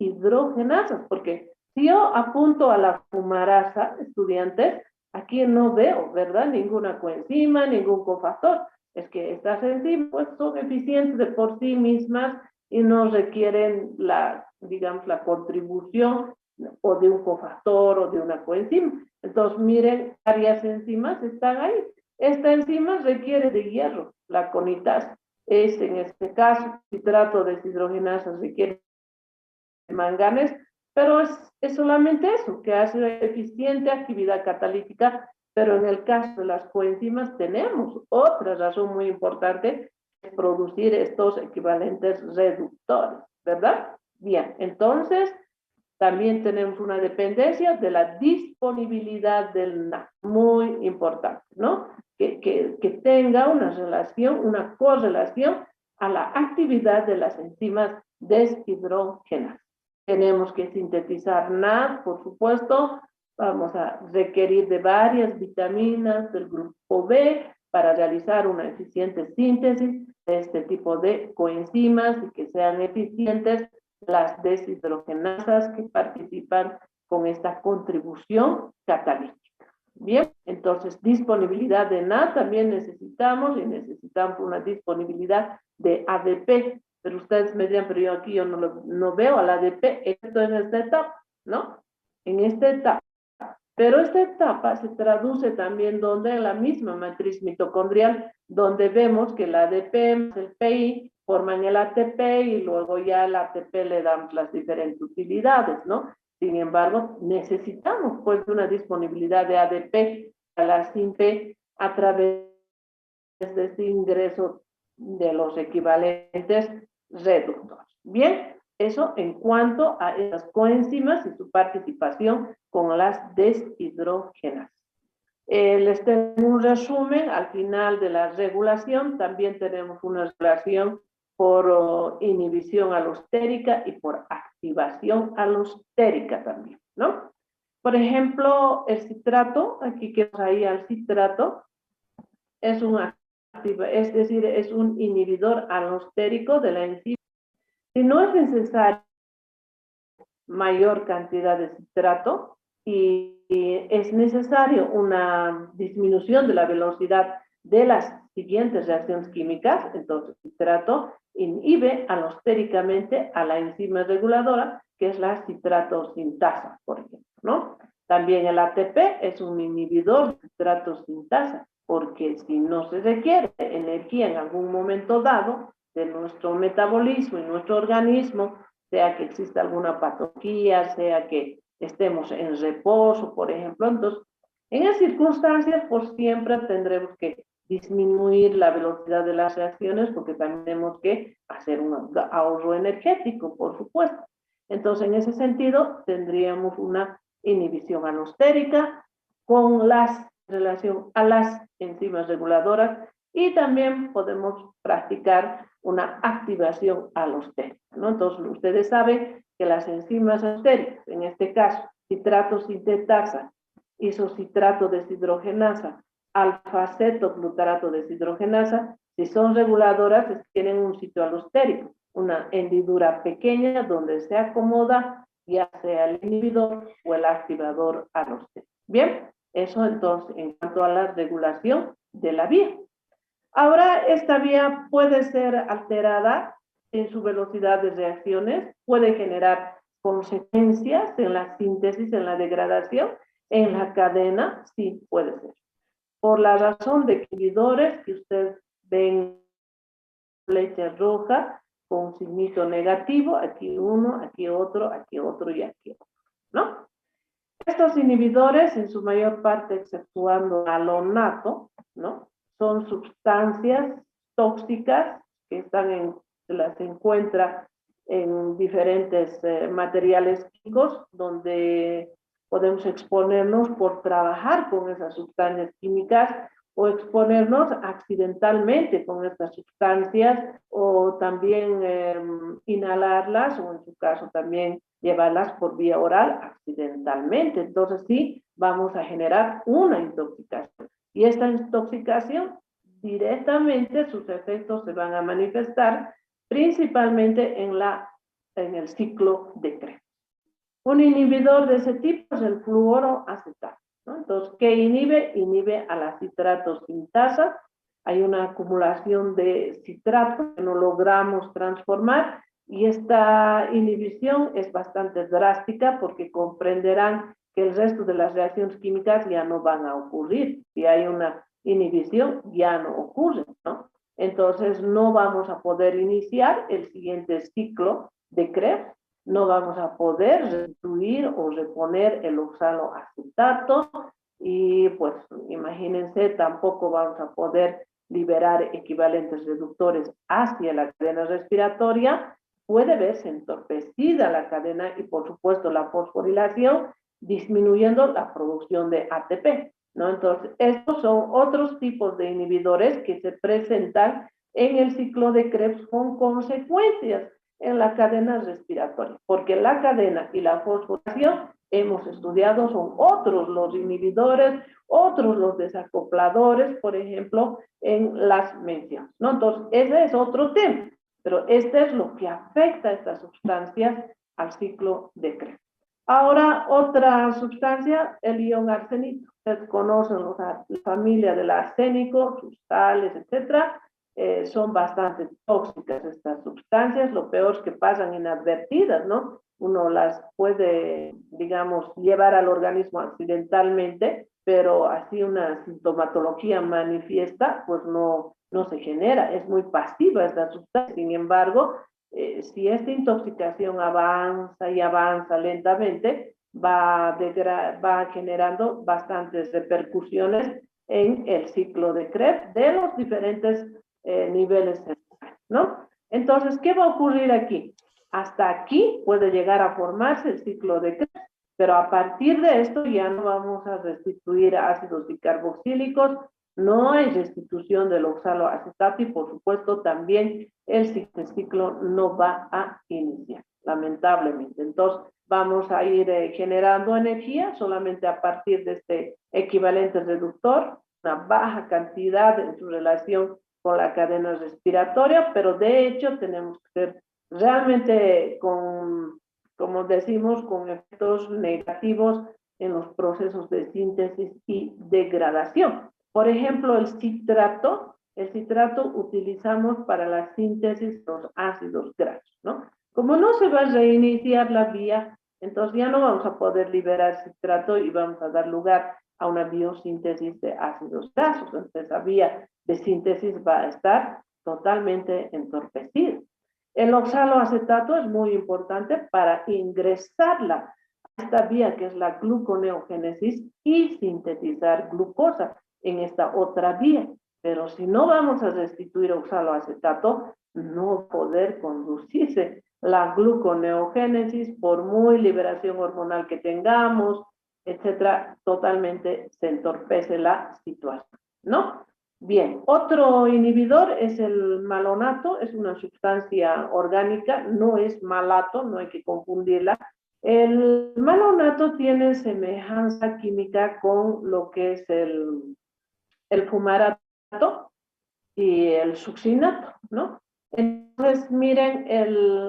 hidrogenasas, porque si yo apunto a la fumarasa, estudiantes, aquí no veo, ¿verdad? Ninguna coenzima, ningún cofactor. Es que estas enzimas pues, son eficientes de por sí mismas y no requieren digamos, la contribución o de un cofactor o de una coenzima. Entonces, miren, varias enzimas están ahí. Esta enzima requiere de hierro, la conitasa. En este caso, citrato de deshidrogenasa requiere de manganeso, pero es solamente eso, que hace eficiente actividad catalítica, pero en el caso de las coenzimas tenemos otra razón muy importante, es producir estos equivalentes reductores, ¿verdad? Bien, entonces también tenemos una dependencia de la disponibilidad del NAD, muy importante, ¿no? Que tenga una relación, una correlación a la actividad de las enzimas deshidrogenadas. Tenemos que sintetizar NAD, por supuesto, vamos a requerir de varias vitaminas del grupo B para realizar una eficiente síntesis de este tipo de coenzimas y que sean eficientes las deshidrogenasas que participan con esta contribución catalítica. Bien, entonces disponibilidad de NAD también necesitamos, y necesitamos una disponibilidad de ADP, pero ustedes me dirán, pero yo aquí yo no veo al ADP, esto en esta etapa, ¿no? En esta etapa. Pero esta etapa se traduce también donde en la misma matriz mitocondrial, donde vemos que el ADP más el PI forman el ATP y luego ya al ATP le damos las diferentes utilidades, ¿no? Sin embargo, necesitamos pues una disponibilidad de ADP a la SINP a través de este ingreso de los equivalentes reductores. Bien, eso en cuanto a esas coenzimas y su participación con las deshidrogenasas. Les tengo un resumen al final de la regulación. También tenemos una regulación por inhibición alostérica y por activación alostérica también, ¿no? Por ejemplo, el citrato, aquí que ahí al citrato, es un inhibidor alostérico de la enzima. Si no es necesario mayor cantidad de citrato y es necesario una disminución de la velocidad de las siguientes reacciones químicas, entonces el citrato inhibe alostéricamente a la enzima reguladora, que es la citrato sintasa, por ejemplo, ¿no? También el ATP es un inhibidor de citrato sintasa, porque si no se requiere energía en algún momento dado de nuestro metabolismo y nuestro organismo, sea que exista alguna patología, sea que estemos en reposo, por ejemplo, entonces, en esas circunstancias, por siempre tendremos que disminuir la velocidad de las reacciones porque también tenemos que hacer un ahorro energético, por supuesto. Entonces, en ese sentido, tendríamos una inhibición alostérica con relación a las enzimas reguladoras y también podemos practicar una activación alostérica, ¿no? Entonces, ustedes saben que las enzimas alostéricas, en este caso, citrato sintetasa, isocitrato deshidrogenasa, alfa-cetoglutarato deshidrogenasa, si son reguladoras, tienen un sitio alostérico, una hendidura pequeña donde se acomoda ya sea el inhibidor o el activador alostérico. Bien, eso entonces en cuanto a la regulación de la vía. Ahora, esta vía puede ser alterada en su velocidad de reacciones, puede generar consecuencias en la síntesis, en la degradación, en la cadena, sí puede ser. Por la razón de inhibidores que ustedes ven flecha roja con un signito negativo, aquí uno, aquí otro y aquí otro, ¿no? Estos inhibidores, en su mayor parte exceptuando alonato, ¿no? Son sustancias tóxicas que se encuentra en diferentes materiales químicos donde podemos exponernos por trabajar con esas sustancias químicas o exponernos accidentalmente con estas sustancias o también inhalarlas o en su caso también llevarlas por vía oral accidentalmente. Entonces sí, vamos a generar una intoxicación. Y esta intoxicación directamente sus efectos se van a manifestar principalmente en el ciclo de Krebs. Un inhibidor de ese tipo es el fluoroacetato, ¿no? Entonces, ¿qué inhibe? Inhibe a la citrato sintasa. Hay una acumulación de citrato que no logramos transformar Y esta inhibición es bastante drástica porque comprenderán que el resto de las reacciones químicas ya no van a ocurrir. Si hay una inhibición, ya no ocurre, ¿no? Entonces no vamos a poder iniciar el siguiente ciclo de Krebs, no vamos a poder restituir o reponer el oxaloacetato y pues imagínense, tampoco vamos a poder liberar equivalentes reductores hacia la cadena respiratoria. Puede verse entorpecida la cadena y por supuesto la fosforilación, disminuyendo la producción de ATP, ¿no? Entonces, estos son otros tipos de inhibidores que se presentan en el ciclo de Krebs con consecuencias en la cadena respiratoria, porque la cadena y la fosforilación hemos estudiado son otros los inhibidores, otros los desacopladores, por ejemplo, en las menciones, ¿no? Entonces, ese es otro tema, pero este es lo que afecta a estas sustancias al ciclo de Krebs. Ahora, otra sustancia, el ion arsénico. Ustedes conocen la familia del arsénico, sus sales, etcétera. Son bastante tóxicas estas sustancias. Lo peor es que pasan inadvertidas, ¿no? Uno las puede, digamos, llevar al organismo accidentalmente, pero así una sintomatología manifiesta, pues no se genera. Es muy pasiva esta sustancia. Sin embargo, si esta intoxicación avanza y avanza lentamente, va generando bastantes repercusiones en el ciclo de Krebs de los diferentes niveles, ¿no? Entonces, ¿qué va a ocurrir aquí? Hasta aquí puede llegar a formarse el ciclo de Krebs, pero a partir de esto ya no vamos a restituir ácidos bicarboxílicos, no hay restitución del oxaloacetato y por supuesto también el ciclo no va a iniciar, lamentablemente. Entonces vamos a ir generando energía solamente a partir de este equivalente reductor, una baja cantidad en su relación con la cadena respiratoria, pero de hecho tenemos que ser realmente como decimos, con efectos negativos en los procesos de síntesis y degradación. Por ejemplo, el citrato utilizamos para la síntesis de los ácidos grasos, ¿no? Como no se va a reiniciar la vía, entonces ya no vamos a poder liberar citrato y vamos a dar lugar a una biosíntesis de ácidos grasos. Entonces, esa vía de síntesis va a estar totalmente entorpecida. El oxaloacetato es muy importante para ingresarla a esta vía que es la gluconeogénesis y sintetizar glucosa en esta otra vía. Pero si no vamos a restituir oxaloacetato, no va a poder conducirse la gluconeogénesis por muy liberación hormonal que tengamos, etcétera, totalmente se entorpece la situación, ¿no? Bien, otro inhibidor es el malonato, es una sustancia orgánica, no es malato, no hay que confundirla. El malonato tiene semejanza química con lo que es el fumarato y el succinato, ¿no? Entonces, miren,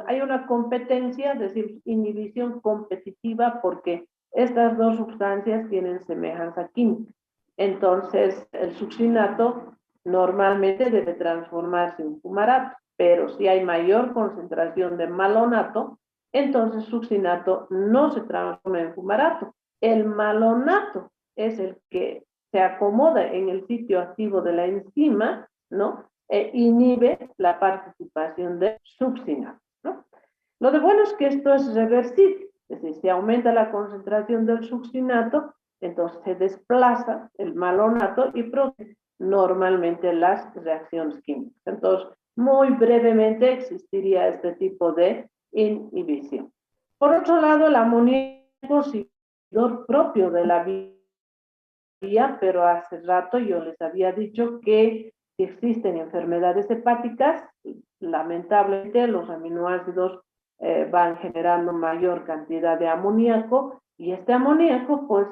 hay una competencia, es decir, inhibición competitiva porque estas dos sustancias tienen semejanza química. Entonces, el succinato normalmente debe transformarse en fumarato, pero si hay mayor concentración de malonato, entonces succinato no se transforma en fumarato. El malonato es el que se acomoda en el sitio activo de la enzima, ¿no? E inhibe la participación de succinato, ¿no? Lo de bueno es que esto es reversible, es decir, si aumenta la concentración del succinato, entonces se desplaza el malonato y produce normalmente las reacciones químicas. Entonces, muy brevemente existiría este tipo de inhibición. Por otro lado, el amoníaco es inhibidor propio de la vía, pero hace rato yo les había dicho que si existen enfermedades hepáticas, lamentablemente los aminoácidos van generando mayor cantidad de amoníaco y este amoníaco pues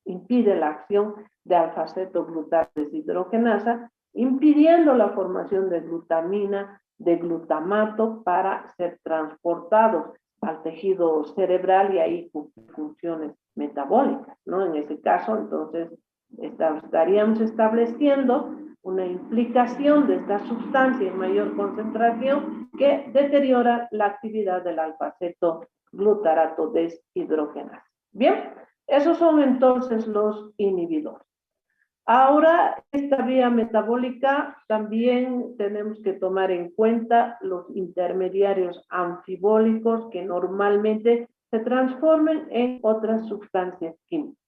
impide la acción de alfa-cetoglutaro deshidrogenasa, impidiendo la formación de glutamina, de glutamato para ser transportados al tejido cerebral y ahí cumplir funciones metabólicas, ¿no? En ese caso, entonces, estaríamos estableciendo una implicación de esta sustancia en mayor concentración que deteriora la actividad del alfa-acetoglutarato deshidrogenasa. Bien, esos son entonces los inhibidores. Ahora, esta vía metabólica también tenemos que tomar en cuenta los intermediarios anfibólicos que normalmente se transforman en otras sustancias químicas.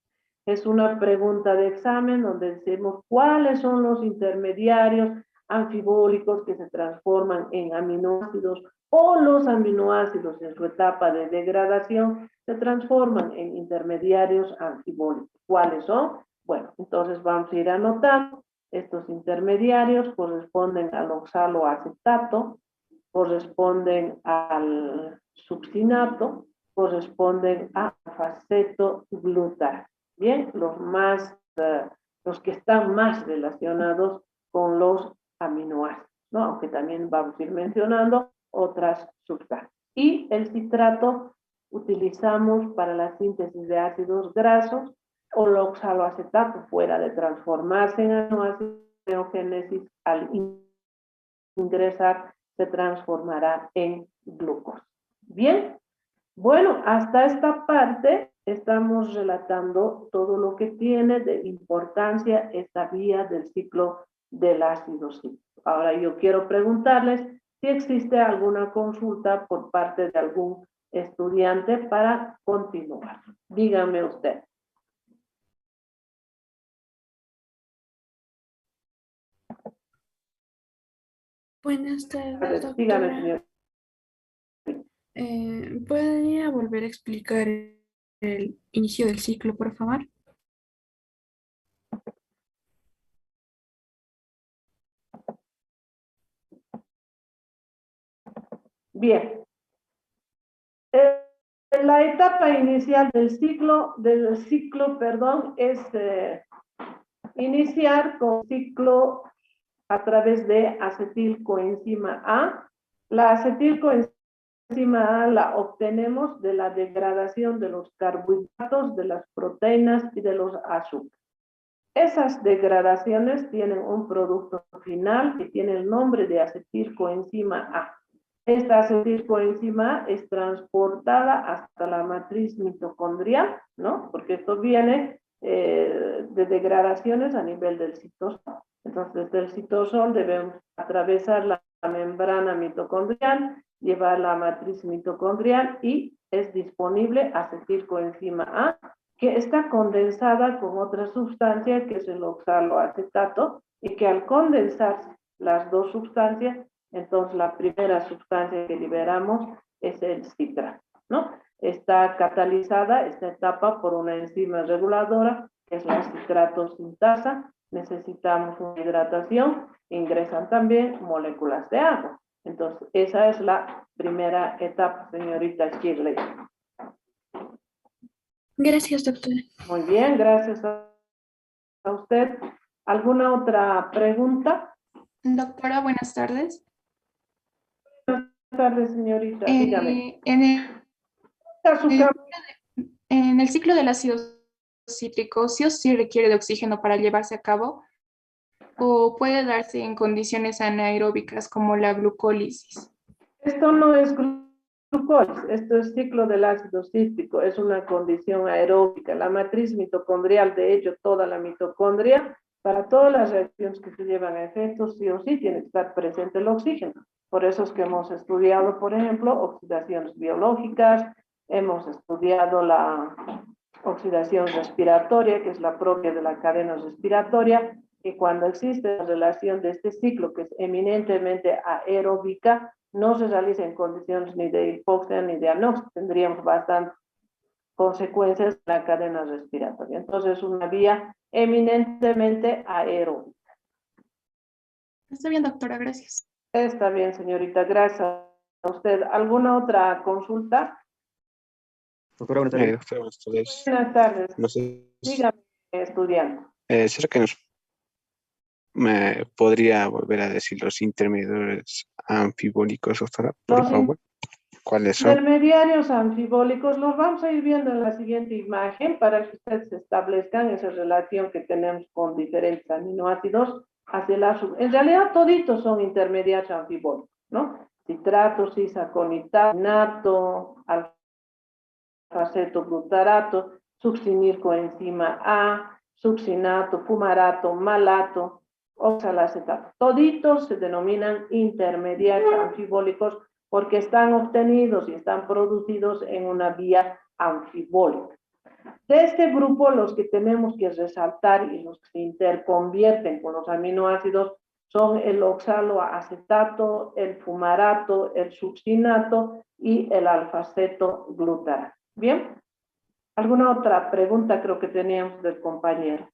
Es una pregunta de examen donde decimos cuáles son los intermediarios anfibólicos que se transforman en aminoácidos o los aminoácidos en su etapa de degradación se transforman en intermediarios anfibólicos. ¿Cuáles son? Bueno, entonces vamos a ir anotando. Estos intermediarios corresponden al oxaloacetato, corresponden al succinato, corresponden a alfa-acetoglutarato. Bien, los que están más relacionados con los aminoácidos, ¿no? Aunque también vamos a ir mencionando otras sustancias. Y el citrato utilizamos para la síntesis de ácidos grasos, o el oxaloacetato, fuera de transformarse en aminoácidos, neogénesis, al ingresar se transformará en glucosa. Bien, bueno, hasta esta parte estamos relatando todo lo que tiene de importancia esta vía del ciclo del ácido cítrico. Ahora yo quiero preguntarles si existe alguna consulta por parte de algún estudiante para continuar. Dígame usted. Buenas tardes, Dígame, doctora. señor. ¿Podría volver a explicar el inicio del ciclo, por favor? Bien. La etapa inicial del ciclo, es iniciar con ciclo a través de acetilcoenzima A. La acetilcoenzima A la obtenemos de la degradación de los carbohidratos, de las proteínas y de los azúcares. Esas degradaciones tienen un producto final que tiene el nombre de acetilcoenzima A. Esta acetilcoenzima es transportada hasta la matriz mitocondrial, ¿no? Porque esto viene de degradaciones a nivel del citosol. Entonces, del citosol debemos atravesar la membrana mitocondrial, llevar la matriz mitocondrial y es disponible acetilcoenzima A, que está condensada con otra sustancia que es el oxaloacetato y que al condensarse las dos sustancias, entonces la primera sustancia que liberamos es el citrato, ¿no? Está catalizada esta etapa por una enzima reguladora que es la citrato sintasa. Necesitamos una hidratación, ingresan también moléculas de agua. Entonces, esa es la primera etapa, señorita Shirley. Gracias, doctora. Muy bien, gracias a usted. ¿Alguna otra pregunta? Doctora, buenas tardes. Buenas tardes, señorita. Dígame. En el ciclo del ácido cítrico, ¿sí o sí requiere de oxígeno para llevarse a cabo? ¿O puede darse en condiciones anaeróbicas como la glucólisis? Esto no es glucólisis, esto es ciclo del ácido cítrico, es una condición aeróbica. La matriz mitocondrial, de hecho, toda la mitocondria, para todas las reacciones que se llevan a efecto, sí o sí tiene que estar presente el oxígeno. Por eso es que hemos estudiado, por ejemplo, oxidaciones biológicas, hemos estudiado la oxidación respiratoria, que es la propia de la cadena respiratoria, y cuando existe la relación de este ciclo, que es eminentemente aeróbica, no se realiza en condiciones ni de hipoxia ni de anoxia, tendríamos bastantes consecuencias en la cadena respiratoria. Entonces, es una vía eminentemente aeróbica. Está bien, doctora, gracias. Está bien, señorita, gracias a usted. ¿Alguna otra consulta? Doctora, buenas tardes. Doctora, buenas tardes. Buenas tardes. No sé, Dígame, estudiante. ¿será que me podría volver a decir los intermediarios anfibólicos, doctora, por favor? ¿Cuáles son? Intermediarios anfibólicos los vamos a ir viendo en la siguiente imagen para que ustedes establezcan esa relación que tenemos con diferentes aminoácidos hacia el azul. En realidad toditos son intermediarios anfibólicos, ¿no? Citrato, cisaconitato, alfaceto glutarato, succinil coenzima A, succinato, fumarato, malato, oxalacetato. Toditos se denominan intermediarios anfibólicos porque están obtenidos y están producidos en una vía anfibólica. De este grupo, los que tenemos que resaltar y los que se interconvierten con los aminoácidos son el oxaloacetato, el fumarato, el succinato y el alfaceto glutarato. ¿Bien? ¿Alguna otra pregunta creo que teníamos del compañero?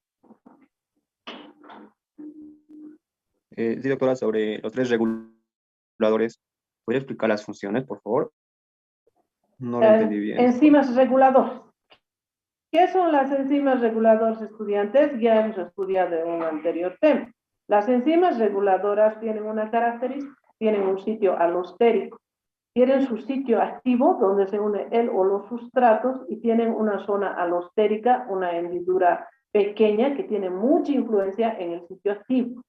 Sí, doctora, sobre los 3 reguladores, ¿puede explicar las funciones, por favor? No lo entendí bien. Enzimas reguladoras. ¿Qué son las enzimas reguladoras, estudiantes? Ya hemos estudiado en un anterior tema. Las enzimas reguladoras tienen una característica, tienen un sitio alostérico, tienen su sitio activo donde se une el o los sustratos y tienen una zona alostérica, una hendidura pequeña que tiene mucha influencia en el sitio activo.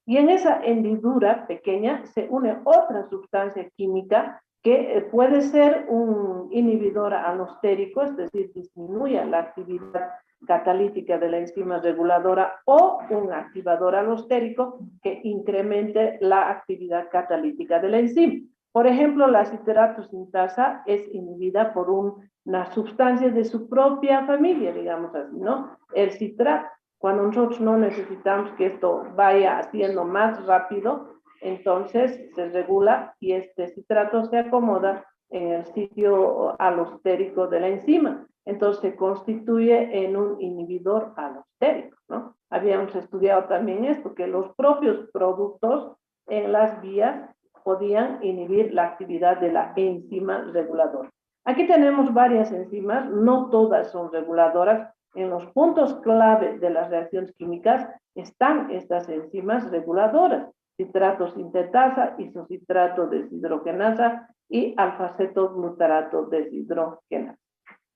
Y en esa hendidura pequeña se une otra sustancia química que puede ser un inhibidor alostérico, es decir, disminuye la actividad catalítica de la enzima reguladora, o un activador alostérico que incremente la actividad catalítica de la enzima. Por ejemplo, la citrato sintasa es inhibida por una sustancia de su propia familia, digamos así, ¿no? El citrato. Cuando nosotros no necesitamos que esto vaya haciendo más rápido, entonces se regula y este citrato se acomoda en el sitio alostérico de la enzima. Entonces se constituye en un inhibidor alostérico, ¿no? Habíamos estudiado también esto, que los propios productos en las vías podían inhibir la actividad de la enzima reguladora. Aquí tenemos varias enzimas, no todas son reguladoras. En los puntos clave de las reacciones químicas están estas enzimas reguladoras: citrato sintetasa, isocitrato deshidrogenasa y alfaceto glutarato deshidrogenasa.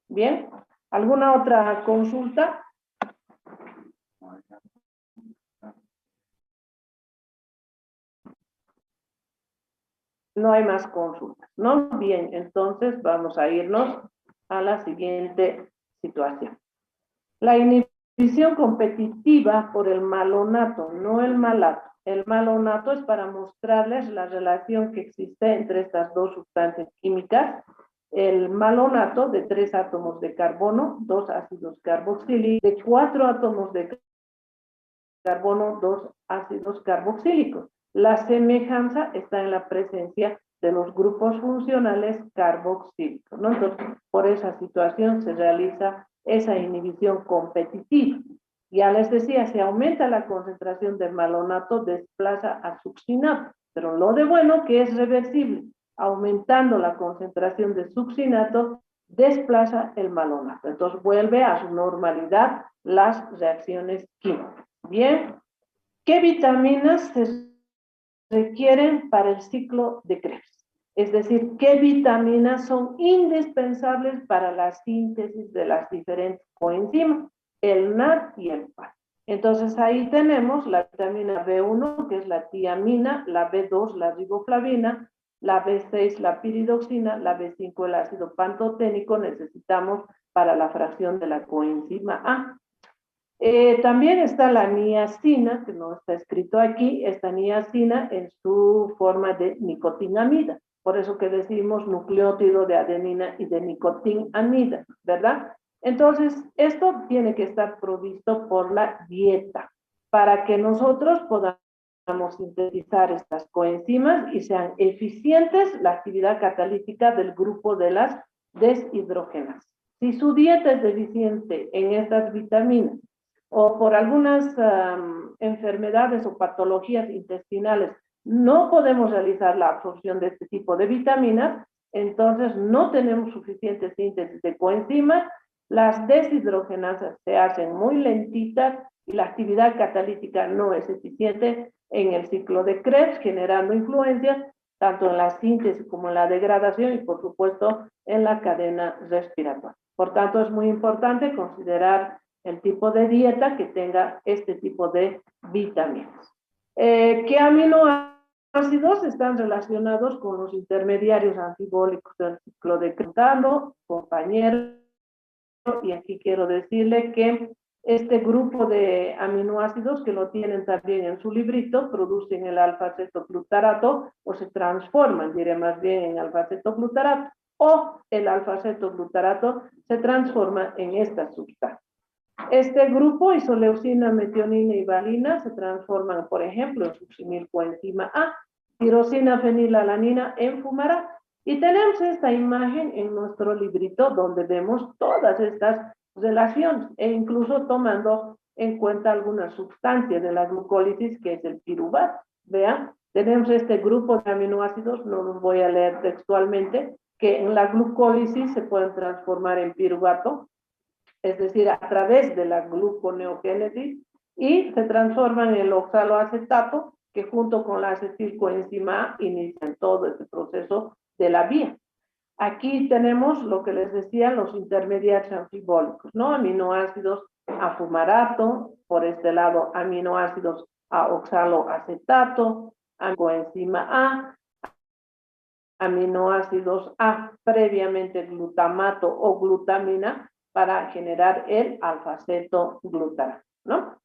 Bien, ¿alguna otra consulta? No hay más consultas, ¿no? Bien, entonces vamos a irnos a la siguiente situación. La inhibición competitiva por el malonato, no el malato. El malonato es para mostrarles la relación que existe entre estas dos sustancias químicas. El malonato de 3 átomos de carbono, 2 ácidos carboxílicos, de 4 átomos de carbono, 2 ácidos carboxílicos. La semejanza está en la presencia de los grupos funcionales carboxílicos, ¿no? Entonces, por esa situación se realiza esa inhibición competitiva. Ya les decía, si aumenta la concentración del malonato, desplaza a succinato, pero lo de bueno que es reversible. Aumentando la concentración de succinato, desplaza el malonato. Entonces vuelve a su normalidad las reacciones químicas. Bien, ¿qué vitaminas se requieren para el ciclo de Krebs? Es decir, ¿qué vitaminas son indispensables para la síntesis de las diferentes coenzimas? El NAD y el PAN. Entonces ahí tenemos la vitamina B1, que es la tiamina, la B2, la riboflavina, la B6, la piridoxina, la B5, el ácido pantoténico, necesitamos para la fracción de la coenzima A. También está la niacina, que no está escrito aquí, esta niacina en su forma de nicotinamida. Por eso que decimos nucleótido de adenina y de nicotinamida, ¿verdad? Entonces, esto tiene que estar provisto por la dieta para que nosotros podamos sintetizar estas coenzimas y sean eficientes la actividad catalítica del grupo de las deshidrogenasas. Si su dieta es deficiente en estas vitaminas o por algunas enfermedades o patologías intestinales no podemos realizar la absorción de este tipo de vitaminas, entonces no tenemos suficiente síntesis de coenzimas, las deshidrogenasas se hacen muy lentitas y la actividad catalítica no es eficiente en el ciclo de Krebs, generando influencias tanto en la síntesis como en la degradación y por supuesto en la cadena respiratoria. Por tanto, es muy importante considerar el tipo de dieta que tenga este tipo de vitaminas. ¿Qué aminoácidos están relacionados con los intermediarios anfibólicos del ciclo de Cretano, compañero? Y aquí quiero decirle que este grupo de aminoácidos, que lo tienen también en su librito, producen el alfa-cetoglutarato o se transforman, diré más bien, en alfa-cetoglutarato, o el alfa-cetoglutarato se transforma en esta sustancia. Este grupo, isoleucina, metionina y valina, se transforman, por ejemplo, en succinilcoenzima A, tirosina, fenilalanina en fumarato. Y tenemos esta imagen en nuestro librito donde vemos todas estas relaciones e incluso tomando en cuenta algunas sustancias de la glucólisis que es el piruvato. Vean, tenemos este grupo de aminoácidos, no los voy a leer textualmente, que en la glucólisis se pueden transformar en piruvato, es decir, a través de la gluconeogénesis, y se transforman en el oxaloacetato, que junto con la acetilcoenzima A inician todo este proceso de la vía. Aquí tenemos lo que les decía, los intermediarios anfibólicos, ¿no? Aminoácidos a fumarato, por este lado aminoácidos a oxaloacetato, a coenzima A, aminoácidos A previamente glutamato o glutamina para generar el alfa-cetoglutarato, ¿no?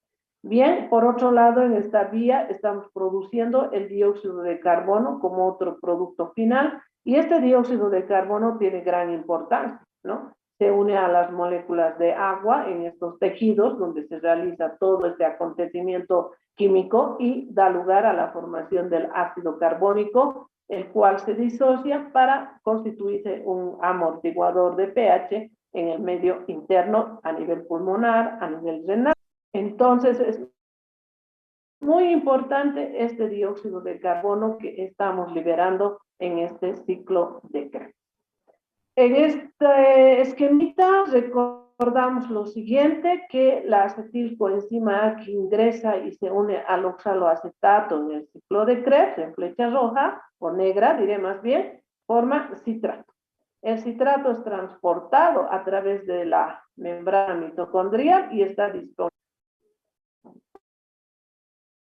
Bien, por otro lado, en esta vía estamos produciendo el dióxido de carbono como otro producto final, y este dióxido de carbono tiene gran importancia, ¿no? Se une a las moléculas de agua en estos tejidos donde se realiza todo este acontecimiento químico y da lugar a la formación del ácido carbónico, el cual se disocia para constituirse un amortiguador de pH en el medio interno a nivel pulmonar, a nivel renal. Entonces es muy importante este dióxido de carbono que estamos liberando en este ciclo de Krebs. En este esquemita recordamos lo siguiente, que la acetilcoenzima A que ingresa y se une al oxaloacetato en el ciclo de Krebs, en flecha roja o negra, diré más bien, forma citrato. El citrato es transportado a través de la membrana mitocondrial y está disponible.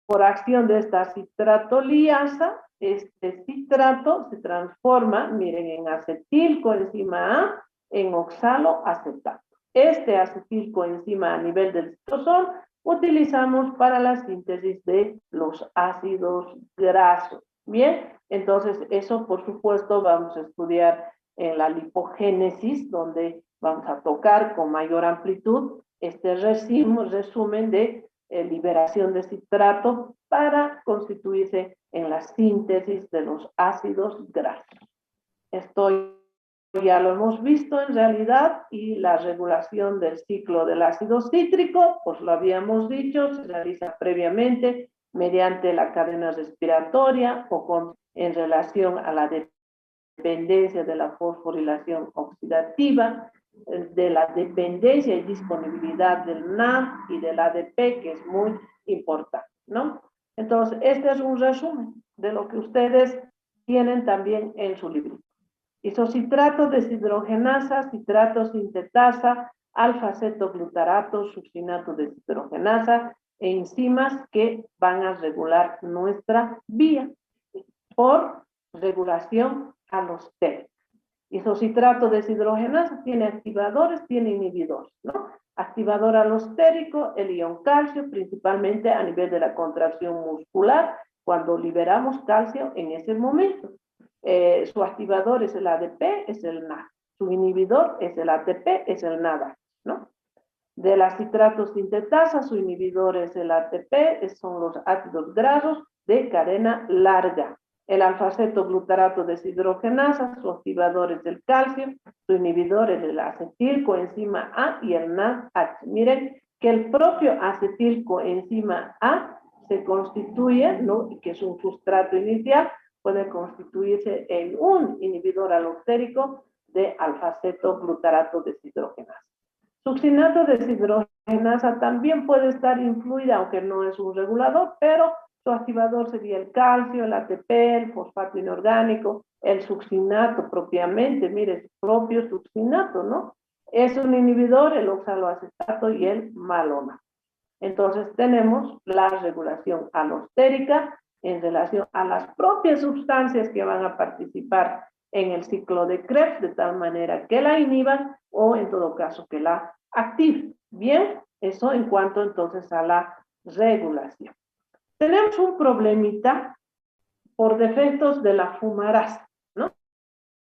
Por acción de esta citratoliasa, este citrato se transforma, miren, en acetilcoenzima A, en oxaloacetato. Este acetilcoenzima a nivel del citosol utilizamos para la síntesis de los ácidos grasos. Bien, entonces eso por supuesto vamos a estudiar en la lipogénesis, donde vamos a tocar con mayor amplitud este resumen de liberación de citrato para constituirse en la síntesis de los ácidos grasos. Esto ya lo hemos visto en realidad, y la regulación del ciclo del ácido cítrico, pues lo habíamos dicho, se realiza previamente mediante la cadena respiratoria o en relación a la dependencia de la fosforilación oxidativa, de la dependencia y disponibilidad del NAD y del ADP, que es muy importante, ¿no? Entonces, este es un resumen de lo que ustedes tienen también en su librito. Isocitrato, deshidrogenasa, citrato, sintetasa, alfa-cetoglutarato, succinato deshidrogenasa e enzimas que van a regular nuestra vía por regulación alostérica. Isocitrato deshidrogenasa tiene activadores, tiene inhibidores, ¿no? Activador alostérico, el ion calcio, principalmente a nivel de la contracción muscular, cuando liberamos calcio en ese momento. Su activador es el ADP, es el NAD. Su inhibidor es el ATP, es el NADH, ¿no? De la citrato sintetasa, su inhibidor es el ATP, son los ácidos grasos de cadena larga. El alfa-cetoglutarato deshidrogenasa, su activador es el calcio, su inhibidor es el acetilcoenzima A y el NADH. Miren que el propio acetilcoenzima A se constituye, ¿no?, que es un sustrato inicial, puede constituirse en un inhibidor alostérico de alfa-cetoglutarato deshidrogenasa. Succinato deshidrogenasa también puede estar influida, aunque no es un regulador, pero su activador sería el calcio, el ATP, el fosfato inorgánico, el succinato propiamente, mire, es propio succinato, ¿no? Es un inhibidor, el oxaloacetato y el malonato. Entonces tenemos la regulación alostérica en relación a las propias sustancias que van a participar en el ciclo de Krebs, de tal manera que la inhiban o en todo caso que la activen. Bien, eso en cuanto entonces a la regulación. Tenemos un problemita por defectos de la fumarasa, ¿no?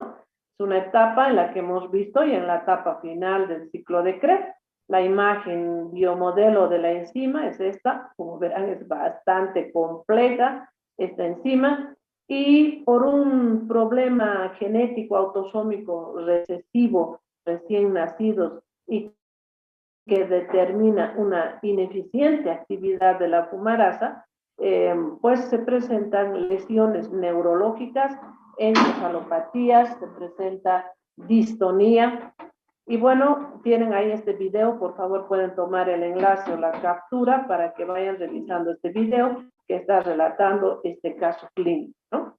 Es una etapa en la que hemos visto y en la etapa final del ciclo de Krebs. La imagen biomodelo de la enzima es esta, como verán es bastante compleja esta enzima, y por un problema genético autosómico recesivo recién nacidos y que determina una ineficiente actividad de la fumarasa, pues se presentan lesiones neurológicas, encefalopatías, se presenta distonía. Y bueno, tienen ahí este video, por favor pueden tomar el enlace o la captura para que vayan revisando este video que está relatando este caso clínico, ¿no?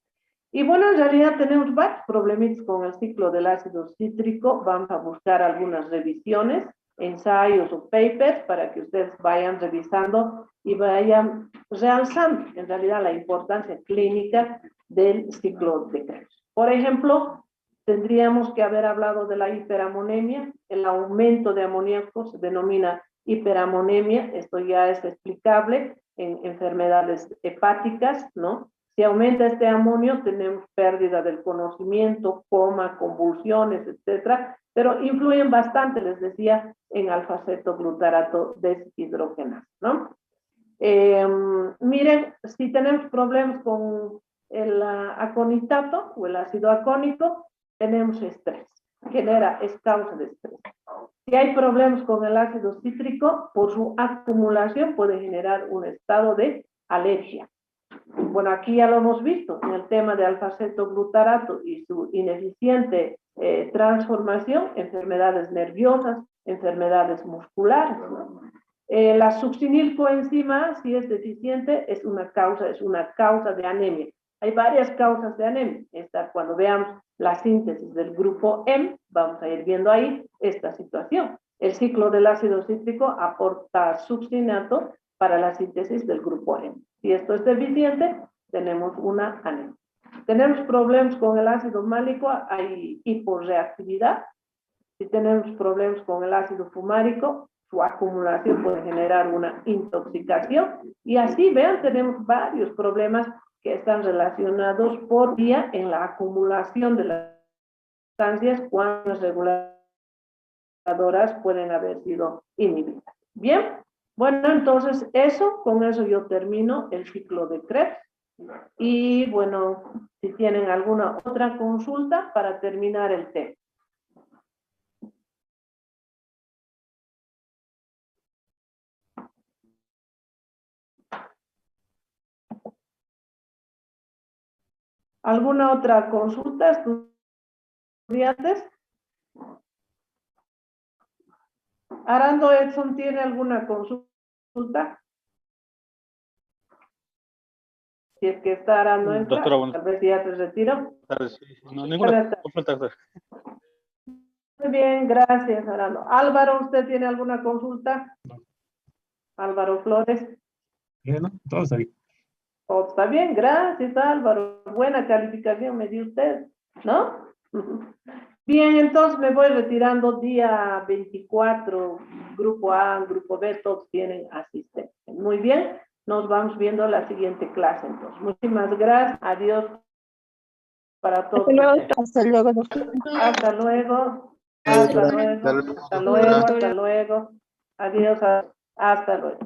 Y bueno, en realidad tenemos varios problemitas con el ciclo del ácido cítrico. Vamos a buscar algunas revisiones, ensayos o papers para que ustedes vayan revisando y vayan realzando en realidad la importancia clínica del ciclo de Krebs. Por ejemplo, tendríamos que haber hablado de la hiperamonemia. El aumento de amoníaco se denomina hiperamonemia. Esto ya es explicable en enfermedades hepáticas, ¿no? Si aumenta este amonio, tenemos pérdida del conocimiento, coma, convulsiones, etcétera, pero influyen bastante, les decía, en alfa-cetoglutarato deshidrogenasa, ¿no? Miren, si tenemos problemas con el aconitato o el ácido acónico, tenemos estrés, es causa de estrés. Si hay problemas con el ácido cítrico, por su acumulación puede generar un estado de alergia. Bueno, aquí ya lo hemos visto en el tema de alfa-cetoglutarato y su ineficiente transformación, enfermedades nerviosas, enfermedades musculares, ¿no? La succinilcoenzima, si es deficiente, es una causa de anemia. Hay varias causas de anemia. Cuando veamos la síntesis del grupo M, vamos a ir viendo ahí esta situación. El ciclo del ácido cítrico aporta succinato para la síntesis del grupo M. Si esto es deficiente, tenemos una anemia. Tenemos problemas con el ácido málico, hay hiporreactividad. Si tenemos problemas con el ácido fumárico, su acumulación puede generar una intoxicación. Y así, vean, tenemos varios problemas que están relacionados por día en la acumulación de las sustancias cuando las reguladoras pueden haber sido inhibidas. Bien, bueno, entonces con eso yo termino el ciclo de Krebs. Y bueno, si tienen alguna otra consulta para terminar el tema. ¿Alguna otra consulta, estudiantes? Arando Edson, ¿tiene alguna consulta? Si es que está Arando Edson, Doctora, bueno. tal vez ya se retiró. No, ninguna consulta. Muy bien, gracias, Arando. Álvaro, ¿usted tiene alguna consulta? No. Álvaro Flores. No, todo está bien. Todo está bien, gracias, Álvaro. Buena calificación me dio usted, ¿no? Bien, entonces me voy retirando. Día 24, grupo A, grupo B, todos tienen asistencia. Muy bien, nos vamos viendo la siguiente clase entonces. Muchísimas gracias, adiós para todos. Hasta luego, doctor. Hasta luego, hasta luego, hasta luego, hasta luego. Adiós, hasta luego.